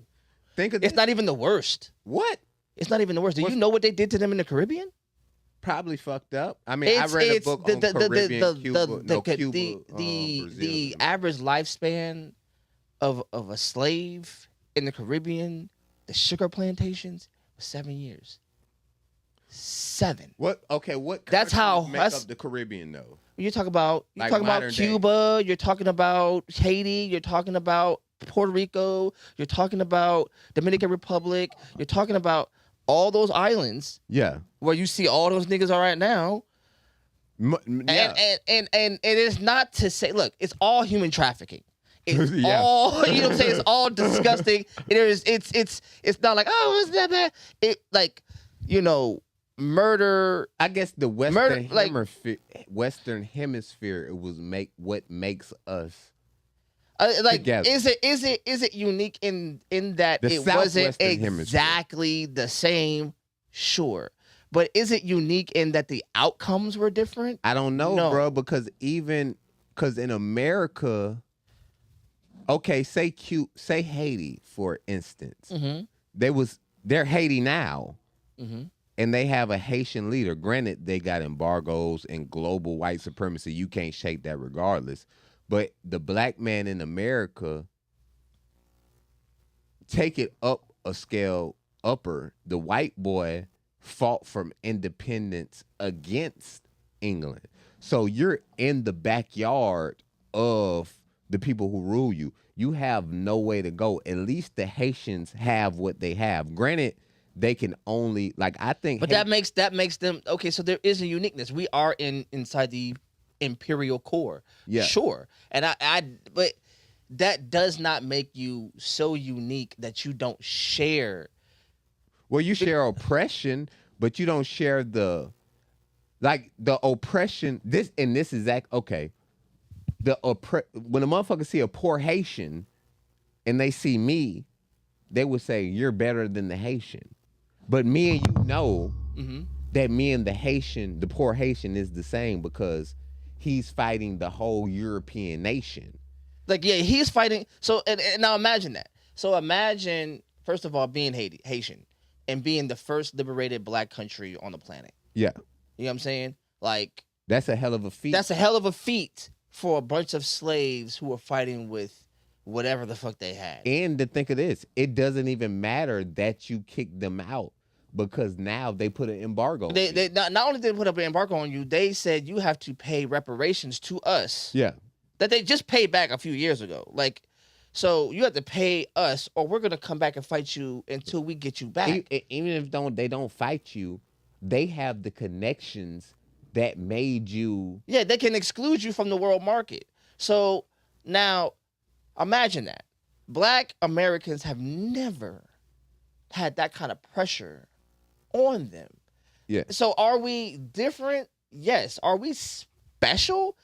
Think of It's this. not even the worst. What? It's not even the worst. Do What's- you know what they did to them in the Caribbean? Probably fucked up. I mean, I read a book on Caribbean, Cuba, Cuba, the Brazil. average lifespan of a slave in the Caribbean, the sugar plantations, was 7 years. 7. What? Okay, what? That's countries how- make that's- up the Caribbean though. You're talking about Like modern day. Cuba, you're talking about Haiti, you're talking about Puerto Rico, you're talking about Dominican Republic, you're talking about all those islands Yeah. where you see all those niggas are right now. Yeah. And it is not to say, look, it's all human trafficking. It's Yeah. all, you know what I'm saying? It's all disgusting. It's not like, oh, it's that bad. It like, you know, murder. I guess the Murder, like- Western Hemisphere it was what makes us. Like, Together. is it unique in that The it wasn't Southwestern Hemisphere. exactly the same? Sure, but is it unique in that the outcomes were different? I don't know, No. bro, because in America, okay, say Haiti for instance, Mm-hmm. they're Haiti now, Mm-hmm. and they have a Haitian leader. Granted, they got embargoes and global white supremacy. You can't shake that regardless. But the black man in America, take it up a scale upper. The white boy fought from independence against England. So you're in the backyard of the people who rule you. You have no way to go. At least the Haitians have what they have. Granted, they can only I think But that makes them okay. So there is a uniqueness. We are inside the imperial core. Yeah. Sure. And but that does not make you so unique that you don't share. Well, you share oppression, but you don't share the oppression. This exact okay. When a motherfucker see a poor Haitian and they see me, they would say you're better than the Haitian. But me and you know that me and the poor Haitian is the same because he's fighting the whole European nation. Like, yeah, he's fighting. So, and now imagine that. So imagine, first of all, being Haitian and being the first liberated black country on the planet. Yeah. You know what I'm saying? Like, That's a hell of a feat. that's a hell of a feat for a bunch of slaves who were fighting with whatever the fuck they had. And to think of this, it doesn't even matter that you kicked them out because now they put an embargo. They not only did they put up an embargo on you, they said you have to pay reparations to us Yeah. that they just paid back a few years ago. Like, so you have to pay us, or we're gonna come back and fight you until we get you back. Even if they don't fight you, they have the connections that made you. Yeah, they can exclude you from the world market. So now, imagine that. Black Americans have never had that kind of pressure on them. Yeah. So are we different? Yes. Are we special?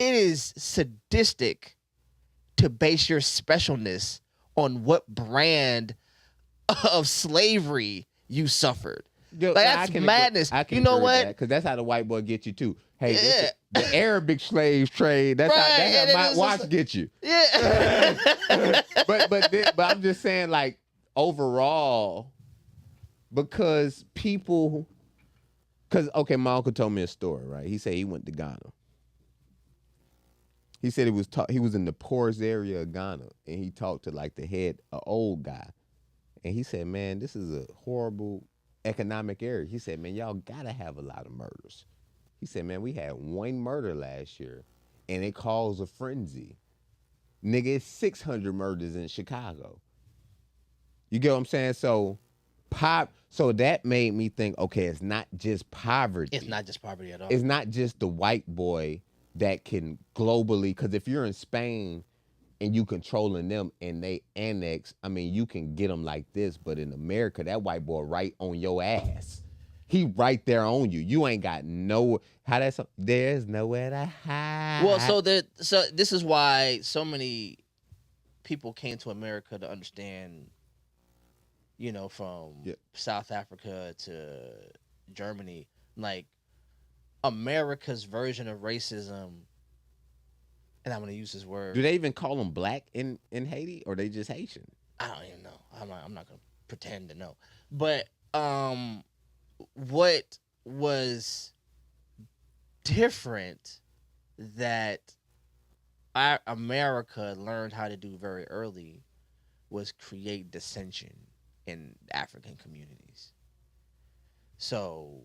It is sadistic to base your specialness on what brand of slavery you suffered. Yo, Like, that's madness. You know what? Because that's how the white boy get you too. Hey, Yeah. the Arabic slave trade. That's Right, how and my it's watch just- get you. Yeah. But I'm just saying, like, overall, because people, okay, my uncle told me a story, right? He said he went to Ghana. He said he was in the poorest area of Ghana, and he talked to like the head, an old guy, and he said, "Man, this is a horrible economic area." He said, "Man, y'all gotta have a lot of murders." He said, "Man, we had one murder last year, and it caused a frenzy. Nigga, it's 600 murders in Chicago." You get what I'm saying? So So that made me think, okay, it's not just poverty. It's not just poverty at all. It's not just the white boy that can globally, because if you're in Spain and you controlling them and they annex, I mean, you can get them like this, but in America, that white boy right on your ass. He right there on you. You ain't got there's nowhere to hide. Well, so this is why so many people came to America to understand, from South Africa to Germany, like America's version of racism. And I'm gonna use this word. Do they even call them black in Haiti, or they just Haitian? I don't even know. I'm not gonna pretend to know. But what was different that America learned how to do very early was create dissension in African communities. So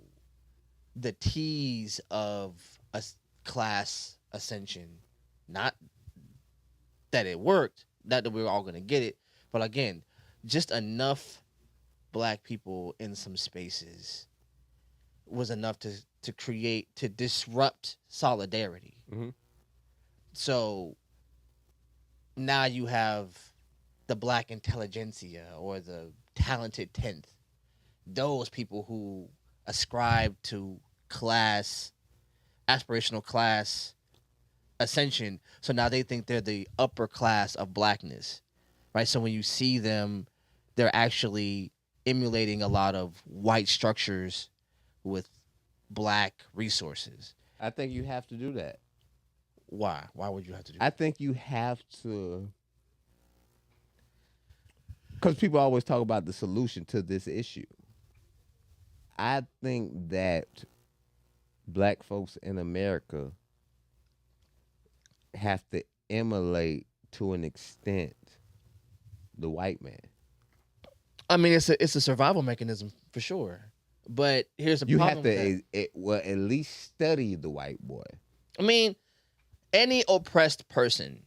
the tease of a class ascension, not that it worked, not that we were all going to get it, but again, just enough black people in some spaces was enough to disrupt solidarity. Mm-hmm. So now you have the black intelligentsia or the talented 10th, those people who ascribe to aspirational class ascension. So now they think they're the upper class of blackness, right? So when you see them, they're actually emulating a lot of white structures with black resources. I think you have to do that. Why? Why would you have to do that? I think you have to, because people always talk about the solution to this issue. I think that black folks in America have to emulate, to an extent, the white man. I mean, it's a survival mechanism for sure. But here's the problem. You have to at least study the white boy. I mean, any oppressed person,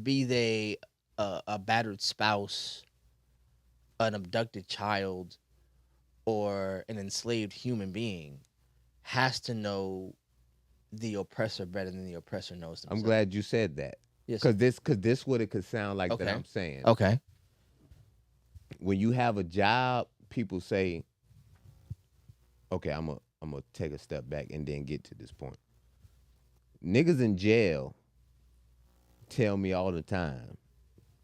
be they a battered spouse, an abducted child, or an enslaved human being, has to know the oppressor better than the oppressor knows themselves. I'm glad you said that. Yes. Because this what it could sound like Okay. that I'm saying. Okay. When you have a job, people say, okay, I'm gonna take a step back and then get to this point. Niggas in jail tell me all the time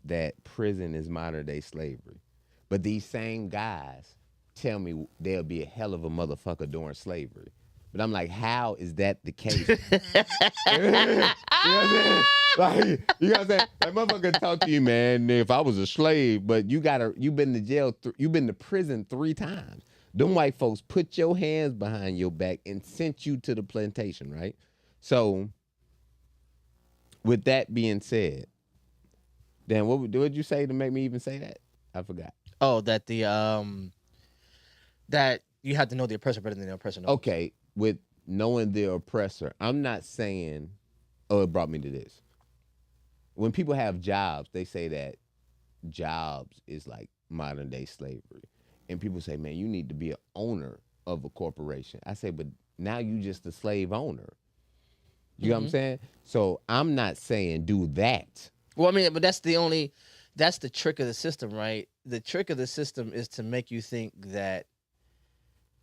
that prison is modern day slavery. But these same guys tell me they'll be a hell of a motherfucker during slavery. But I'm like, how is that the case? You know what I'm saying? Like, you know what I'm saying? Like, motherfucker talk to you, man, if I was a slave, but you've been to jail, you've been to prison 3 times. Them white folks put your hands behind your back and sent you to the plantation, right? So, with that being said, then what would you say to make me even say that? I forgot. Oh, that that you have to know the oppressor better than the oppressor knows. Okay, with knowing the oppressor, I'm not saying, it brought me to this. When people have jobs, they say that jobs is like modern day slavery. And people say, man, you need to be an owner of a corporation. I say, but now you just a slave owner. You know what I'm saying? So I'm not saying do that. Well, I mean, but that's the trick of the system, right? The trick of the system is to make you think that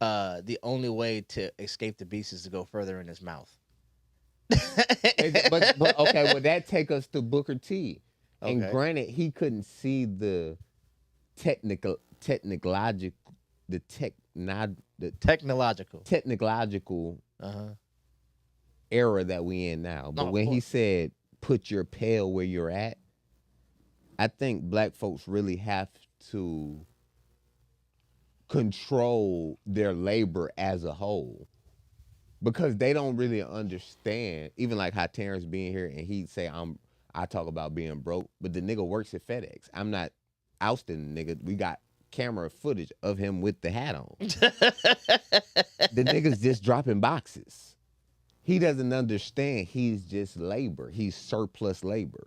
the only way to escape the beast is to go further in his mouth. but okay, well, that take us to Booker T. And Okay. granted, he couldn't see the technological era that we in now. But when he said, put your pail where you're at, I think black folks really have to control their labor as a whole, because they don't really understand, even like how Terrence being here and he'd say, I talk about being broke, but the nigga works at FedEx. I'm not ousting the nigga. We got camera footage of him with the hat on. The nigga's just dropping boxes. He doesn't understand he's just labor. He's surplus labor.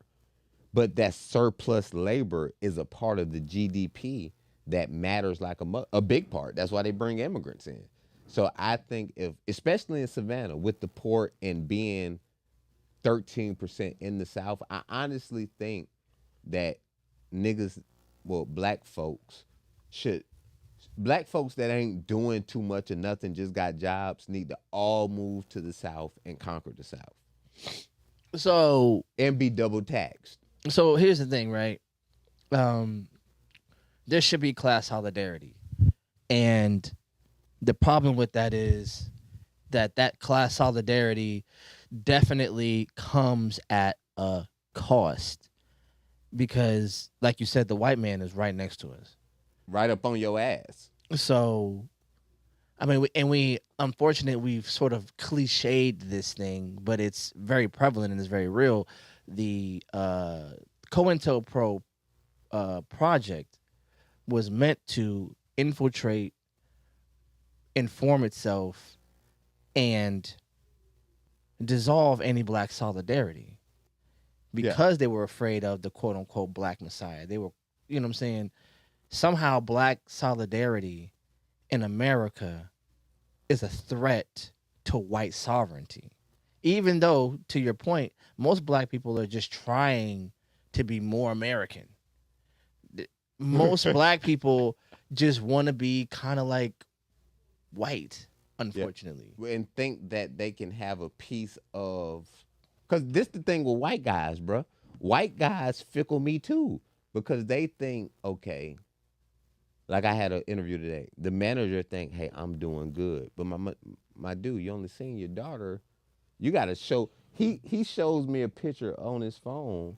But that surplus labor is a part of the GDP that matters like a big part. That's why they bring immigrants in. So I think if, especially in Savannah, with the port and being 13% in the South, I honestly think that niggas, well, should black folks that ain't doing too much or nothing, just got jobs, need to all move to the South and conquer the South So and be double taxed. so here's the thing, right? Um, there should be class solidarity, and the problem with that is that class solidarity definitely comes at a cost because, like you said, the white man is right next to us. Right up on your ass. So, I mean, we unfortunately we've sort of cliched this thing, but it's very prevalent and it's very real. The COINTELPRO project was meant to infiltrate, inform itself, and dissolve any black solidarity because they were afraid of the quote unquote black messiah. They were, you know what I'm saying? Somehow black solidarity in America is a threat to white sovereignty. Even though, to your point, most black people are just trying to be more American. Most black people just want to be kind of like white, unfortunately. And think that they can have a piece of, because this the thing with white guys, bro. White guys fickle me too, because they think, okay, like I had an interview today. The manager think, hey, I'm doing good, but my dude, you only seen your daughter. You got to show. He shows me a picture on his phone.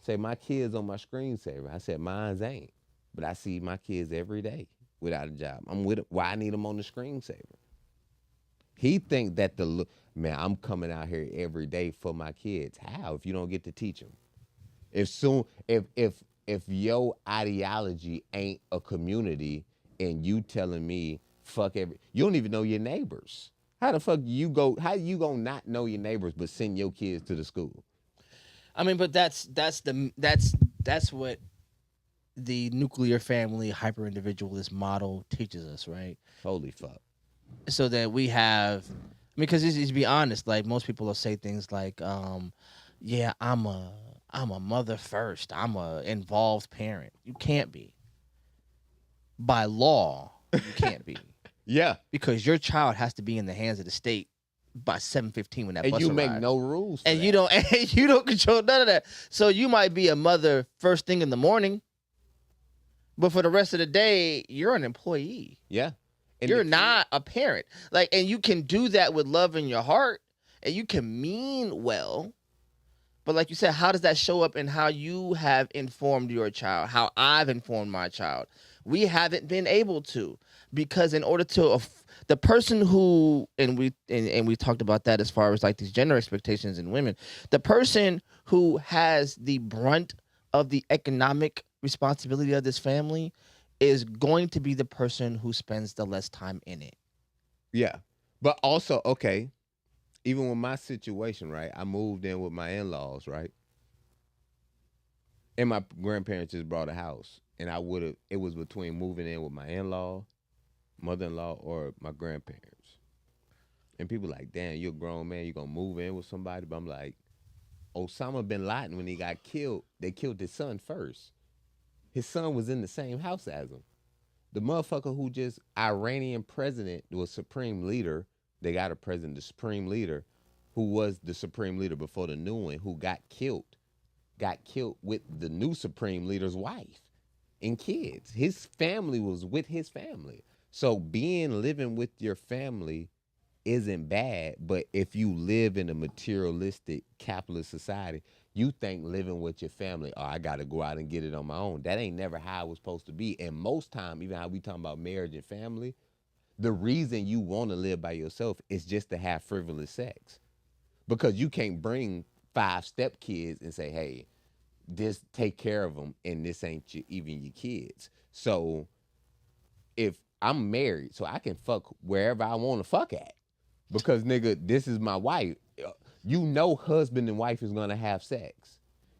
Say my kids on my screensaver. I said mine's ain't, but I see my kids every day without a job. I'm with. Why I need them on the screensaver? He think that man, I'm coming out here every day for my kids. How if you don't get to teach them? If your ideology ain't a community and you telling me fuck you don't even know your neighbors. How the fuck you gonna not know your neighbors but send your kids to the school? I mean, but that's what the nuclear family hyper individualist model teaches us, right? Holy fuck. So that we have, I mean, because to be honest, like most people will say things like, yeah, I'm a mother first. I'm a involved parent. You can't be. By law, you can't be. Yeah. Because your child has to be in the hands of the state by 7:15 when that and bus you arrives. make no rules. And you don't control none of that. So you might be a mother first thing in the morning, but for the rest of the day, you're an employee. Yeah. And you're not a parent. Like, and you can do that with love in your heart, and you can mean well. But like you said, how does that show up in how you have informed your child, how I've informed my child? We haven't been able to, because in order to the person who, and we talked about that as far as like these gender expectations in women, the person who has the brunt of the economic responsibility of this family is going to be the person who spends the less time in it. Yeah. But also, okay, even with my situation, right? I moved in with my in-laws, right? And my grandparents just bought a house. And it was between moving in with my in-law, mother-in-law, or my grandparents. And people like, damn, you're a grown man, you gonna move in with somebody? But I'm like, Osama bin Laden, when he got killed, they killed his son first. His son was in the same house as him. The motherfucker who just Iranian president was supreme leader. They got a president, the supreme leader, who was the supreme leader before the new one, who got killed with the new supreme leader's wife and kids. His family was with his family. So living with your family isn't bad, but if you live in a materialistic capitalist society, you think living with your family, oh, I got to go out and get it on my own. That ain't never how it was supposed to be. And most time, even how we talking about marriage and family, the reason you want to live by yourself is just to have frivolous sex. Because you can't bring 5 stepkids and say, hey, this take care of them, and this ain't even your kids. So if I'm married, so I can fuck wherever I want to fuck at. Because, nigga, this is my wife. You know husband and wife is going to have sex.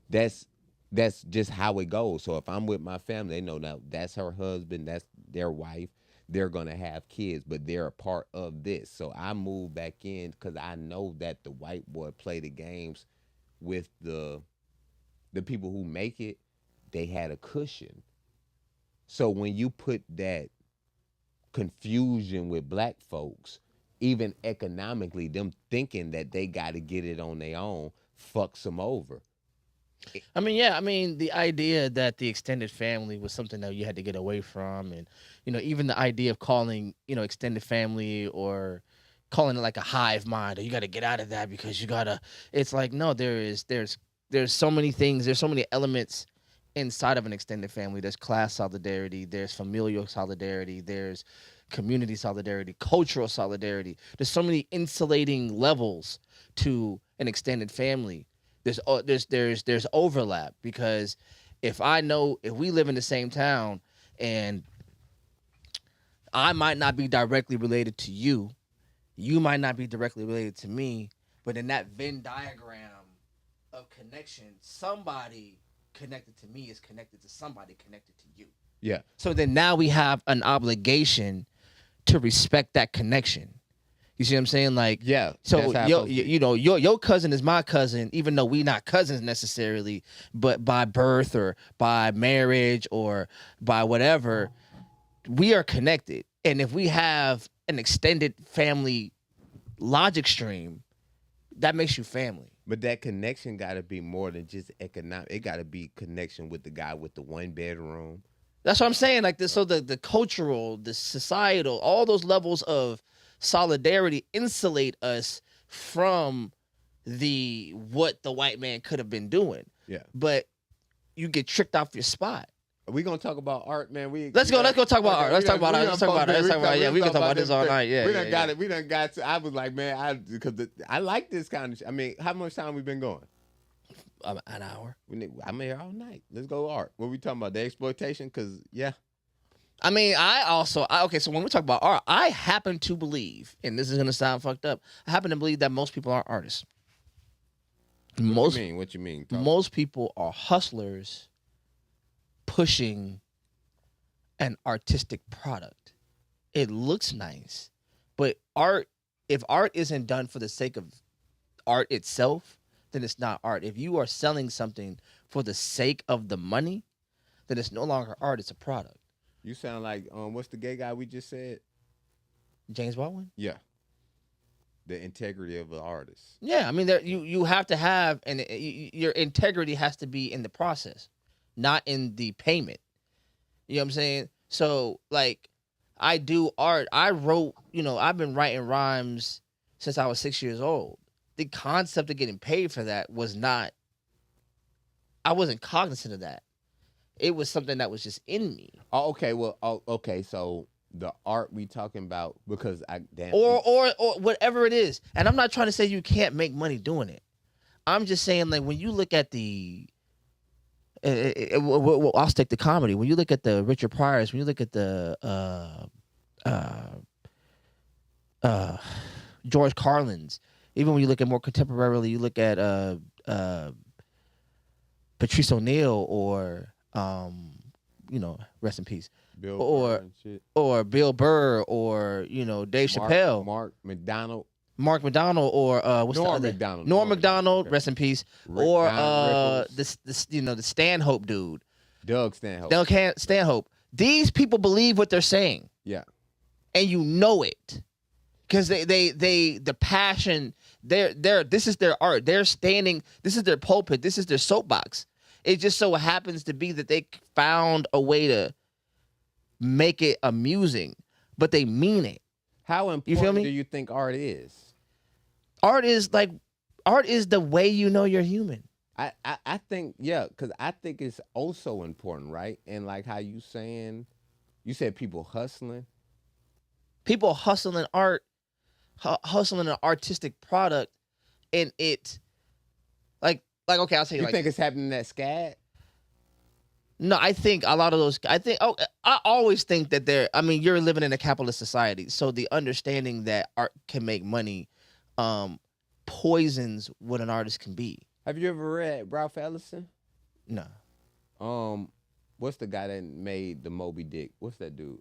That's that's just how it goes. So if I'm with my family, they know now that's her husband, that's their wife. They're gonna have kids, but they're a part of this. So I move back in because I know that the white boy play the games with the people who make it. They had a cushion. So when you put that confusion with black folks, even economically, them thinking that they got to get it on their own, fucks them over. I mean, yeah, I mean, the idea that the extended family was something that you had to get away from, and even the idea of calling, extended family or calling it like a hive mind, or you got to get out of that because you gotta. It's like no, there's so many things, there's so many elements inside of an extended family. There's class solidarity, there's familial solidarity, there's community solidarity, cultural solidarity. There's so many insulating levels to an extended family. There's overlap because if we live in the same town and I might not be directly related to you, you might not be directly related to me, but in that Venn diagram of connection, somebody connected to me is connected to somebody connected to you. Yeah. So then now we have an obligation to respect that connection. You see what I'm saying? Like, yeah. So your cousin is my cousin, even though we not cousins necessarily, but by birth or by marriage or by whatever, we are connected. And if we have an extended family logic stream, that makes you family. But that connection got to be more than just economic. It got to be connection with the guy with the 1 bedroom. That's what I'm saying. Like this, so the cultural, the societal, all those levels of solidarity insulate us from what the white man could have been doing. Yeah. But you get tricked off your spot. Are we gonna talk about art, man? Let's go talk about art. Let's talk about art. Yeah, we can talk about this all night. Yeah, we done got it. We done got to. I was like, man, because I like this kind of. I mean, how much time we been going? An hour. I'm here all night. Let's go art. What we talking about? The exploitation? Because yeah. I mean, okay. So when we talk about art, I happen to believe, and this is gonna sound fucked up, I happen to believe that most people aren't artists. What you mean? Most people are hustlers pushing an artistic product. It looks nice, but if art isn't done for the sake of art itself, then it's not art. If you are selling something for the sake of the money, then it's no longer art, it's a product. You sound like what's the gay guy we just said? James Baldwin? Yeah. The integrity of the artist. Yeah, I mean, you have to have, and your integrity has to be in the process, not in the payment. You know what I'm saying? So, like, I do art. I wrote, I've been writing rhymes since I was 6 years old. The concept of getting paid for that I wasn't cognizant of that. It was something that was just in me. Oh, okay. Well, okay. So the art we talking about, because or whatever it is, and I'm not trying to say you can't make money doing it. I'm just saying, like, when you look at I'll stick to comedy. When you look at the Richard Pryors, when you look at the George Carlins, even when you look at more contemporarily, you look at Patrice O'Neal or rest in peace, Bill or Bill Burr or Dave Chappelle, Mark McDonald, or Norm Macdonald, rest in peace, or the Stanhope dude, Doug Stanhope. Stanhope. These people believe what they're saying. Yeah, and you know it because the passion. This is their art. They're standing. This is their pulpit. This is their soapbox. It just so happens to be that they found a way to make it amusing, but they mean it. How important do you think art is? Art is the way you know you're human. I think, yeah, because I think it's also important, right? And like how you said people hustling. People hustling art, hustling an artistic product, and it, like okay, I'll tell you. You think it's happening at SCAD? No, I think a lot of those. I always think that you're living in a capitalist society, so the understanding that art can make money, poisons what an artist can be. Have you ever read Ralph Ellison? No. What's the guy that made the Moby Dick? What's that dude?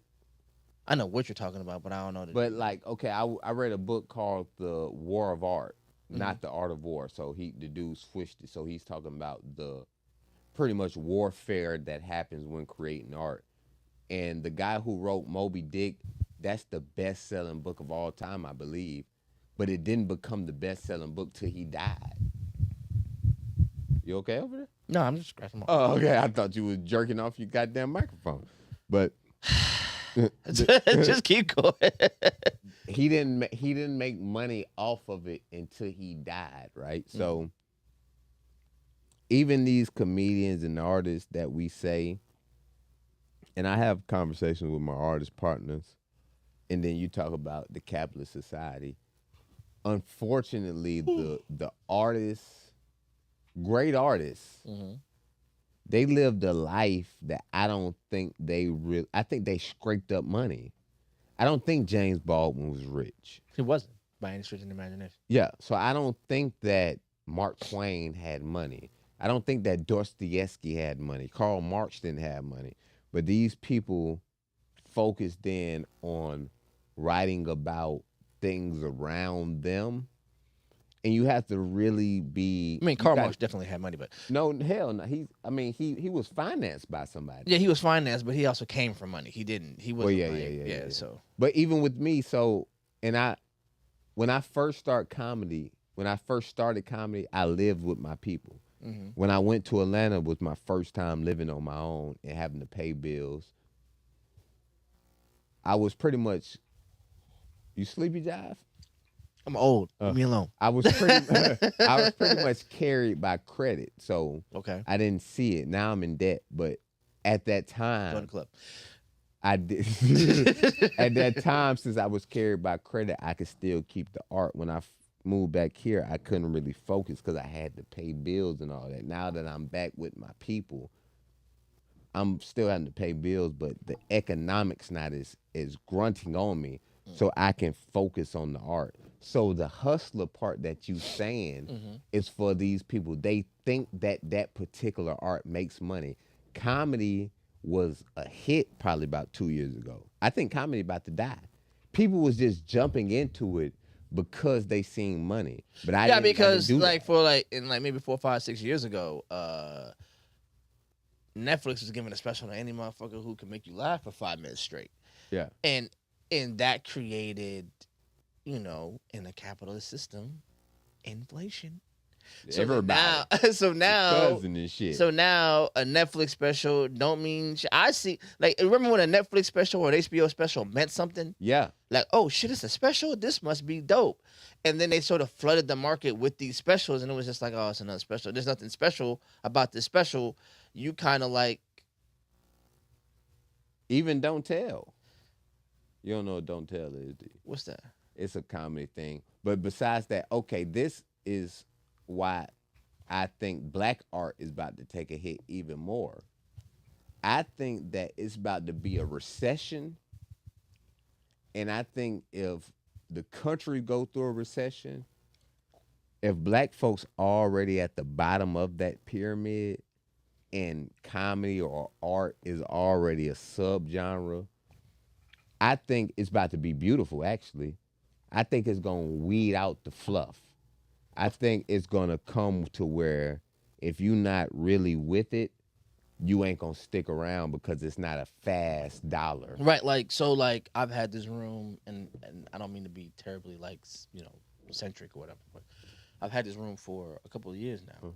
I know what you're talking about, but I don't know. But like, okay, I read a book called The War of Art, not The Art of War. So the dude switched it. So he's talking about the pretty much warfare that happens when creating art. And the guy who wrote Moby Dick, that's the best selling book of all time, I believe. But it didn't become the best selling book till he died. You okay over there? No, I'm just scratching my. Oh, okay. I thought you was jerking off your goddamn microphone. But Just keep going. he didn't make money off of it until he died, right? So even these comedians and artists that we say, and I have conversations with my artist partners, and then you talk about the capitalist society. Unfortunately, the artists, great artists, they lived a life that I don't think I think they scraped up money. I don't think James Baldwin was rich. He wasn't by any stretch of the imagination. Yeah, so I don't think that Mark Twain had money. I don't think that Dostoevsky had money. Karl Marx didn't have money. But these people focused in on writing about things around them. And you have to really be. I mean, Karl Marx definitely had money, but no, hell no. He was financed by somebody. yeah, he was financed, but he also came from money. He didn't. He wasn't. Well, yeah. So, but even with me, when I first started comedy, I lived with my people. When I went to Atlanta, was my first time living on my own and having to pay bills. I was pretty much. You sleepy, Jive? I'm old. Leave me alone. I was pretty much carried by credit, so okay, I didn't see it. Now I'm in debt, but at that go to time, the club. I did. At that time, since I was carried by credit, I could still keep the art. When I moved back here, I couldn't really focus because I had to pay bills and all that. Now that I'm back with my people, I'm still having to pay bills, but the economics not is grunting on me, so I can focus on the art. So the hustler part that you saying is for these people. They think that particular art makes money. Comedy was a hit probably about 2 years ago. I think comedy about to die. People was just jumping into it because they seen money. But I didn't because do like that. for like in like maybe 4, 5, 6 years ago, Netflix was giving a special to any motherfucker who can make you laugh for 5 minutes straight. Yeah. And that created, in a capitalist system, inflation. Everybody. So now, cousin and shit. So now a Netflix special don't mean shit. I see, like, remember when a Netflix special or an HBO special meant something? Yeah. Like, oh shit, it's a special? This must be dope. And then they sort of flooded the market with these specials, and it was just like, oh, it's another special. There's nothing special about this special. You kind of like. Even Don't Tell. You don't know what Don't Tell is, do you? What's that? It's a comedy thing. But besides that, okay, this is why I think black art is about to take a hit even more. I think that it's about to be a recession. And I think if the country go through a recession, if black folks already at the bottom of that pyramid and comedy or art is already a subgenre, I think it's about to be beautiful, actually. I think it's going to weed out the fluff. I think it's going to come to where if you're not really with it, you ain't going to stick around because it's not a fast dollar. Right, like I've had this room, and I don't mean to be terribly centric or whatever, but I've had this room for a couple of years now.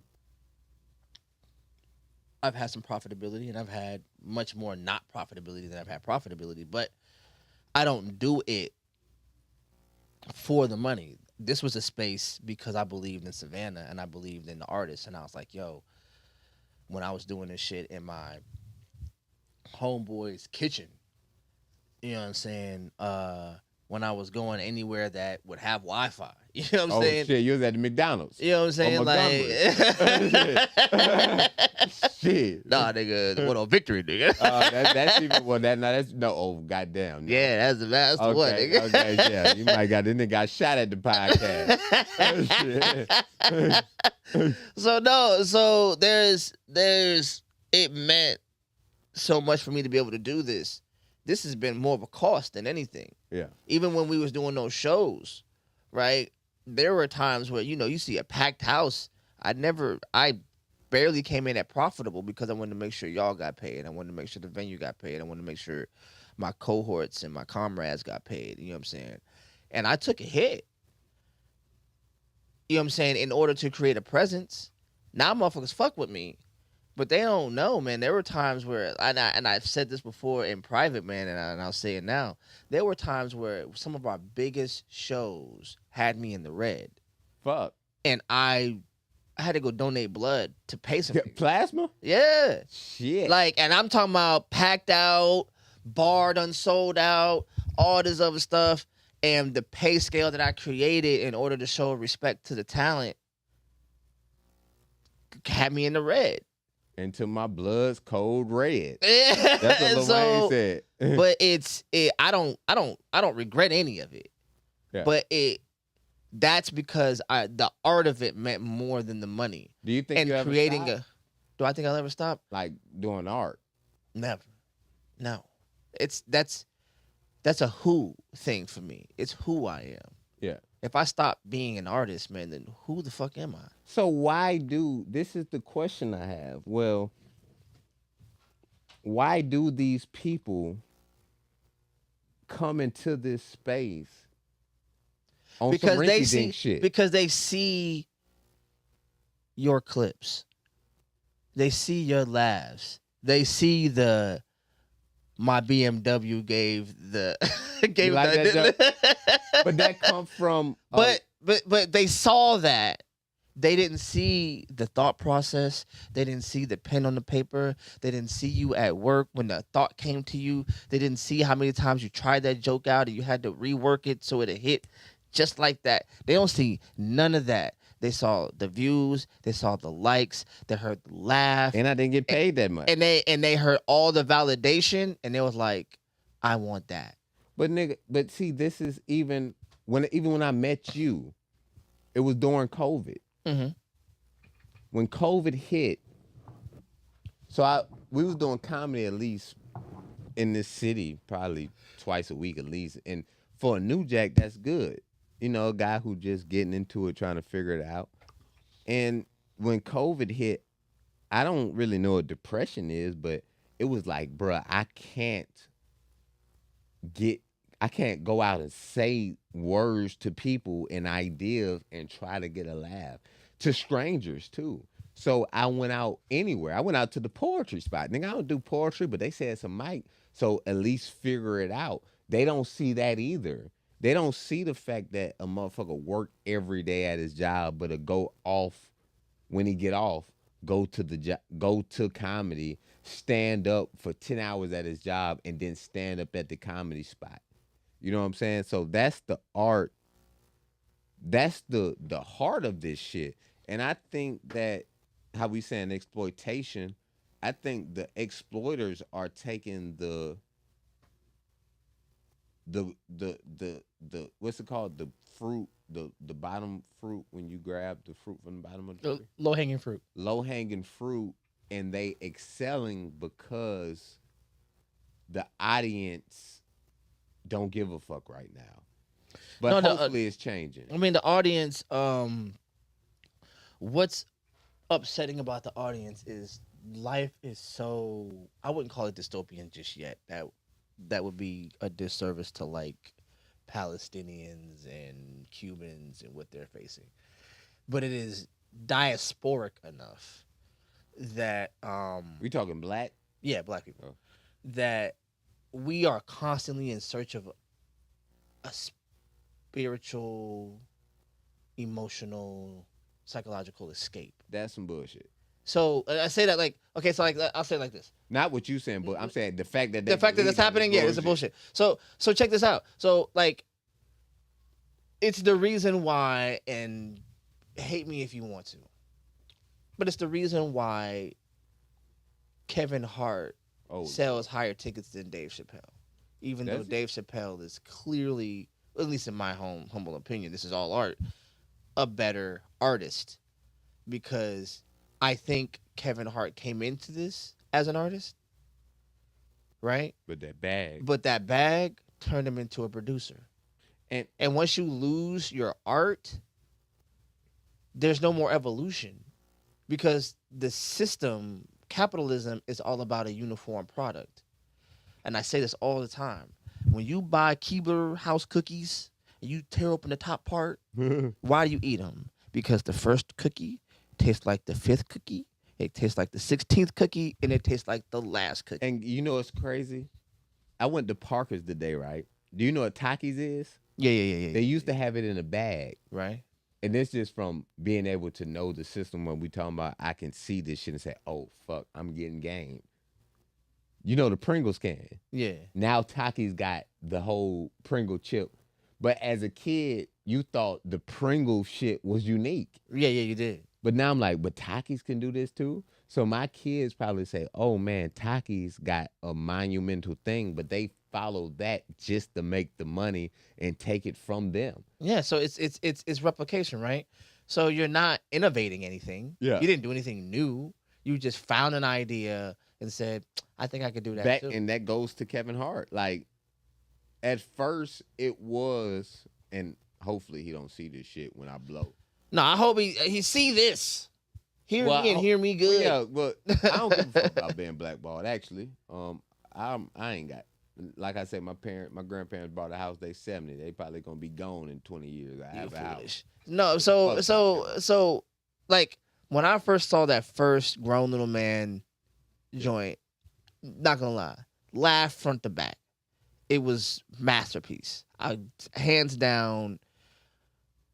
I've had some profitability, and I've had much more not profitability than I've had profitability, but I don't do it for the money. This was a space because I believed in Savannah and I believed in the artists, and I was like, yo, when I was doing this shit in my homeboy's kitchen, you know what I'm saying? When I was going anywhere that would have Wi-Fi, you know what I'm saying? Oh shit, you was at the McDonald's. You know what I'm saying? Shit. Nah, nigga, what on Victory, nigga? That's even goddamn. No. Yeah, that's the one, nigga. Okay, yeah, you might got this nigga got shot at the podcast. So there's it meant so much for me to be able to do this. This has been more of a cost than anything. Yeah. Even when we was doing those shows, right? There were times where, you see a packed house. I barely came in at profitable because I wanted to make sure y'all got paid. I wanted to make sure the venue got paid. I wanted to make sure my cohorts and my comrades got paid. You know what I'm saying? And I took a hit. You know what I'm saying? In order to create a presence. Now motherfuckers fuck with me. But they don't know, man. There were times where, and I've said this before in private, man, and I'll say it now. There were times where some of our biggest shows had me in the red. Fuck. And I had to go donate blood to pay some niggas. Plasma? Yeah. Shit. And I'm talking about packed out, bar done sold out, all this other stuff. And the pay scale that I created in order to show respect to the talent had me in the red. Until my blood's cold red. Yeah. That's what Lil Wayne said. But I don't regret any of it. Yeah. But that's because the art of it meant more than the money. Do you think and you ever creating stop? do I think I'll ever stop? Like doing art? Never. No. That's a who thing for me. It's who I am. Yeah. If I stop being an artist, man, then who the fuck am I? So this is the question I have. Well, why do these people come into this space on Because some they rinky-dink see shit? because they see your clips. They see your laughs. They see my BMW gave You like that but that comes from but they saw that. They didn't see the thought process. They didn't see the pen on the paper. They didn't see you at work when the thought came to you. They didn't see how many times you tried that joke out and you had to rework it so it hit just like that. They don't see none of that. They saw the views. They saw the likes. They heard the laugh. and I didn't get paid that much. And they heard all the validation, and they was like, I want that. But see, this is even when I met you, it was during COVID. Mm-hmm. When COVID hit, we was doing comedy at least in this city probably twice a week at least. And for a new jack, that's good. A guy who just getting into it, trying to figure it out. And when COVID hit, I don't really know what depression is, but it was like, bruh, I can't go out and say words to people and ideas and try to get a laugh. To strangers too. So I went out anywhere. I went out to the poetry spot. Nigga, I don't do poetry, but they said it's a mic, so at least figure it out. They don't see that either. They don't see the fact that a motherfucker work every day at his job, but to go off when he get off, go to comedy, stand up for 10 hours at his job, and then stand up at the comedy spot. You know what I'm saying? So that's the art. That's the heart of this shit. And I think that, how we saying exploitation, I think the exploiters are taking the what's it called? The fruit, the bottom fruit, when you grab the fruit from the bottom of the tree. Low hanging fruit. Low hanging fruit, and they excelling because the audience don't give a fuck right now. But hopefully it's changing. I mean, the audience, what's upsetting about the audience is life is so, I wouldn't call it dystopian just yet. That would be a disservice to like Palestinians and Cubans and what they're facing. But it is diasporic enough that we talking black? Yeah, black people. Oh. That we are constantly in search of a spiritual, emotional, psychological escape. That's some bullshit. So I say that like, okay, so like I'll say it like this. Not what you saying, but I'm saying the fact that that's happening, yeah, it's a bullshit. So check this out. So like, it's the reason why, and hate me if you want to, but it's the reason why Kevin Hart sells higher tickets than Dave Chappelle, even though Dave Chappelle is clearly, at least in my humble opinion, this is all art, a better artist, because I think Kevin Hart came into this as an artist, right? With that bag. But that bag turned him into a producer. And once you lose your art, there's no more evolution because the system, capitalism, is all about a uniform product. And I say this all the time. When you buy Keebler house cookies and you tear open the top part, why do you eat them? Because the first cookie tastes like the fifth cookie, it tastes like the 16th cookie, and it tastes like the last cookie. And you know what's crazy? I went to Parker's today, right? Do you know what Takis is? Yeah. They used to have it in a bag. Right. And it's just from being able to know the system when we talking about I can see this shit and say, oh, fuck, I'm getting game. You know the Pringles can. Yeah. Now Takis got the whole Pringle chip. But as a kid, you thought the Pringle shit was unique. Yeah, you did. But now I'm like, but Takis can do this too? So my kids probably say, oh man, Takis got a monumental thing, but they follow that just to make the money and take it from them. Yeah, so it's replication, right? So you're not innovating anything. Yeah. You didn't do anything new. You just found an idea and said, I think I could do that too. And that goes to Kevin Hart. Like, at first it was, and hopefully he don't see this shit when I blow. No, I hope he see this. Hear me and hear me good. Yeah, but I don't give a fuck about being blackballed. Actually, I ain't got. Like I said, my grandparents bought a house. They 70. They probably gonna be gone in 20 years. I have a house. No, so like when I first saw that first Grown Little Man joint, not gonna lie, laugh front to back. It was masterpiece. Hands down.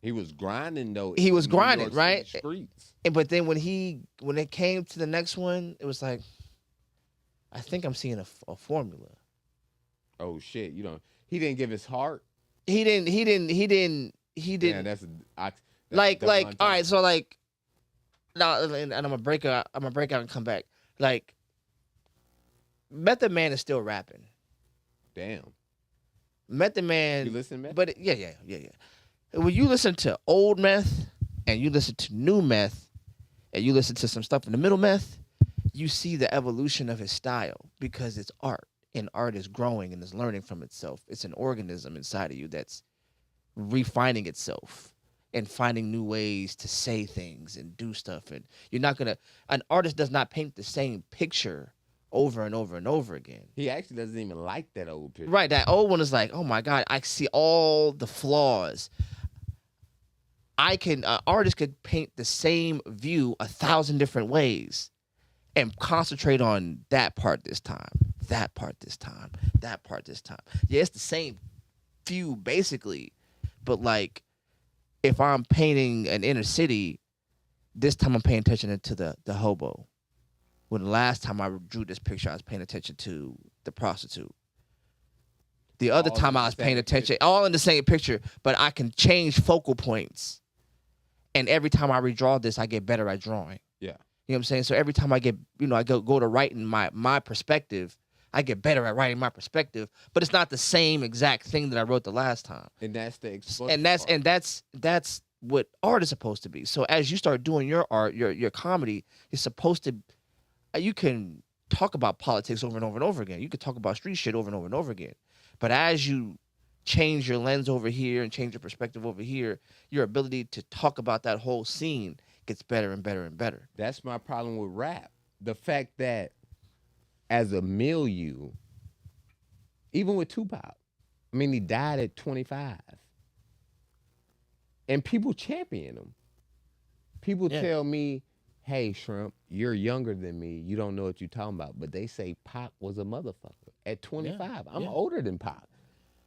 He was grinding though. He was grinding, right? Streets. But then when it came to the next one, it was like, I think I'm seeing a formula. Oh shit! He didn't give his heart. He didn't. Yeah, that's like. All right, so like, now and I'm gonna break out. And come back. Like, Method Man is still rapping. Damn. Method Man. You listen, Meth? But yeah. When you listen to old Meth and you listen to new Meth and you listen to some stuff in the middle Meth, you see the evolution of his style because it's art. And art is growing and is learning from itself. It's an organism inside of you that's refining itself and finding new ways to say things and do stuff. And an artist does not paint the same picture over and over and over again. He actually doesn't even like that old picture. Right. That old one is like, oh my God, I see all the flaws. Artist could paint the same view 1,000 different ways and concentrate on that part this time, that part this time, that part this time. Yeah, it's the same view basically, but like if I'm painting an inner city, this time I'm paying attention to the hobo. When the last time I drew this picture, I was paying attention to the prostitute. The other time I was paying attention, all in the same picture, but I can change focal points. And every time I redraw this, I get better at drawing. Yeah. You know what I'm saying? So every time I get, I go to writing my perspective, I get better at writing my perspective, but it's not the same exact thing that I wrote the last time. And that's the that's what art is supposed to be. So as you start doing your art, your comedy is supposed to, you can talk about politics over and over and over again. You can talk about street shit over and over and over again. But as you change your lens over here and change your perspective over here, your ability to talk about that whole scene gets better and better and better. That's my problem with rap. The fact that as a milieu, even with Tupac, I mean, he died at 25. And people champion him. People tell me, hey, Shrimp, you're younger than me. You don't know what you're talking about. But they say Pac was a motherfucker at 25. I'm older than Pac.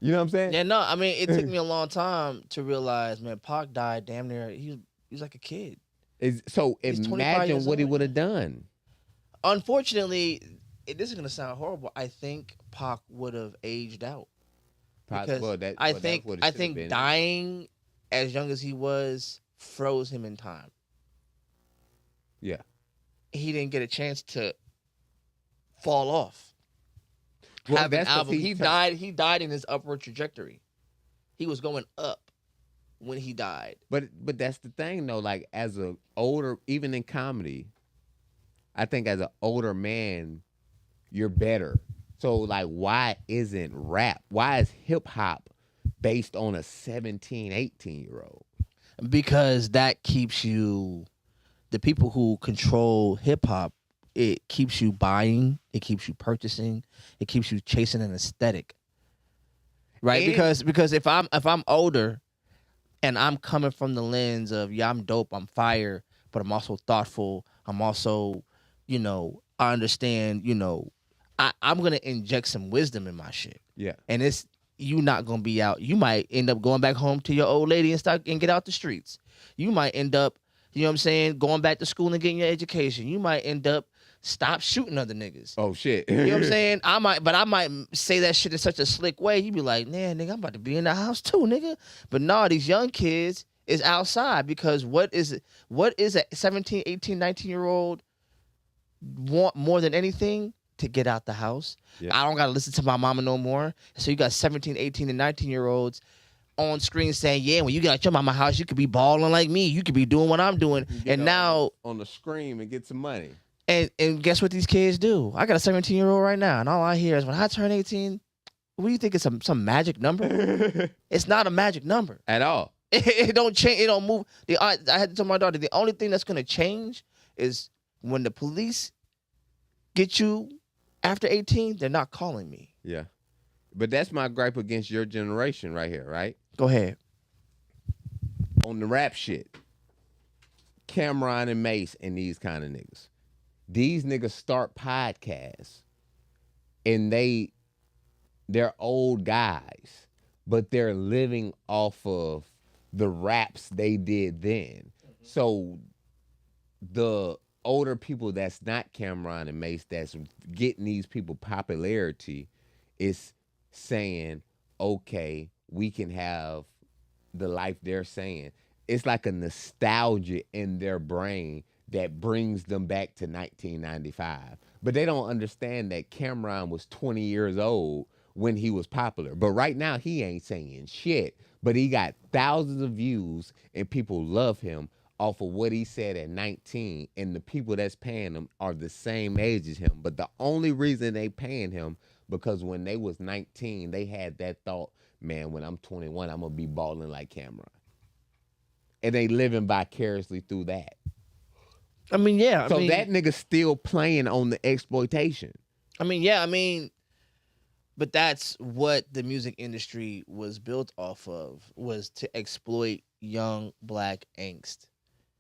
You know what I'm saying? Yeah, no, I mean, it took me a long time to realize, man, Pac died damn near, he was like a kid. So imagine what he would have done. Unfortunately, this is going to sound horrible. I think Pac would have aged out. Because I think dying as young as he was froze him in time. Yeah. He didn't get a chance to fall off. Well, have an album. He died in his upward trajectory. He was going up when he died. But that's the thing though, like as a older, even in comedy, I think as an older man, you're better. So like, why isn't rap? Why is hip hop based on a 17, 18-year-old? Because that keeps you, the people who control hip hop, it keeps you buying, it keeps you purchasing, it keeps you chasing an aesthetic. Right? And- Because if I'm older and I'm coming from the lens of, yeah, I'm dope, I'm fire, but I'm also thoughtful, I'm also, I understand, I'm gonna inject some wisdom in my shit. Yeah. And it's, you not gonna be out. You might end up going back home to your old lady and get out the streets. You might end up, going back to school and getting your education. You might end up stop shooting other niggas. Oh shit. You know what I'm saying? I might say that shit in such a slick way. You be like, nah, nigga, I'm about to be in the house too, nigga. But nah, these young kids is outside because what is a 17, 18, 19-year-old want more than anything? To get out the house. Yeah. I don't got to listen to my mama no more. So you got 17, 18, and 19-year-olds on screen saying, yeah, when you get out your mama house, you could be balling like me. You could be doing what I'm doing. And now on the screen and get some money. And guess what these kids do? I got a 17-year-old right now, and all I hear is, when I turn 18, what do you think it's some magic number? It's not a magic number. At all. It don't change. It don't move. I had to tell my daughter, the only thing that's going to change is when the police get you after 18, they're not calling me. Yeah. But that's my gripe against your generation right here, right? Go ahead. On the rap shit. Cameron and Mace and these kind of niggas. These niggas start podcasts and they're old guys, but they're living off of the raps they did then. So the older people that's not Cameron and Mace that's getting these people popularity is saying, okay, we can have the life they're saying. It's like a nostalgia in their brain that brings them back to 1995. But they don't understand that Cameron was 20 years old when he was popular. But right now, he ain't saying shit. But he got thousands of views and people love him off of what he said at 19, and the people that's paying him are the same age as him. But the only reason they paying him, because when they was 19, they had that thought, man, when I'm 21, I'm going to be balling like Cameron. And they living vicariously through that. I mean, yeah. So that nigga still playing on the exploitation. I mean, yeah. I mean, but that's what the music industry was built off of, was to exploit young black angst,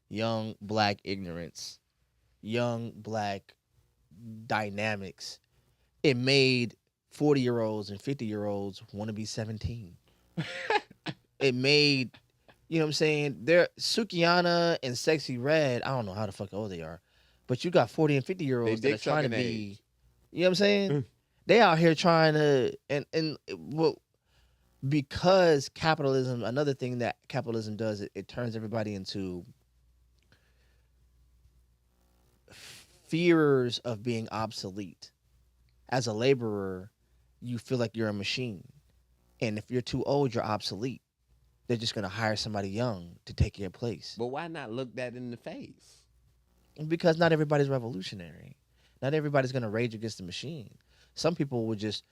young black ignorance, young black dynamics. It made 40-year-olds and 50-year-olds want to be 17. It made, you know what I'm saying? They're Sukiana and Sexy Red. I don't know how the fuck old they are, but you got 40 and 50-year-olds that are trying to be, age. you know what I'm saying? They out here trying to, and well, because capitalism, another thing that capitalism does, it turns everybody into fears of being obsolete. As a laborer, you feel like you're a machine. And if you're too old, you're obsolete. They're just going to hire somebody young to take your place. But why not look that in the face? Because not everybody's revolutionary. Not everybody's going to rage against the machine. Some people would just,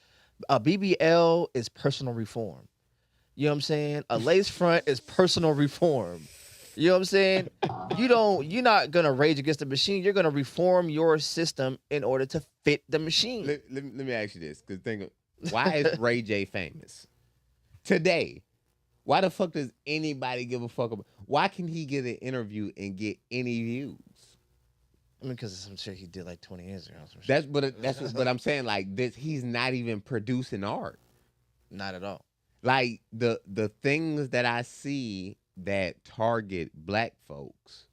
a BBL is personal reform. You know what I'm saying? A lace front is personal reform. You know what I'm saying? You're not going to rage against the machine. You're going to reform your system in order to fit the machine. Let me ask you this, because why is Ray J famous today? Why the fuck does anybody give a fuck about? Why can he get an interview and get any views? I mean, because of some shit he did like 20 years ago. But I'm saying, like, this, he's not even producing art. Not at all. Like the things that I see that target black folks,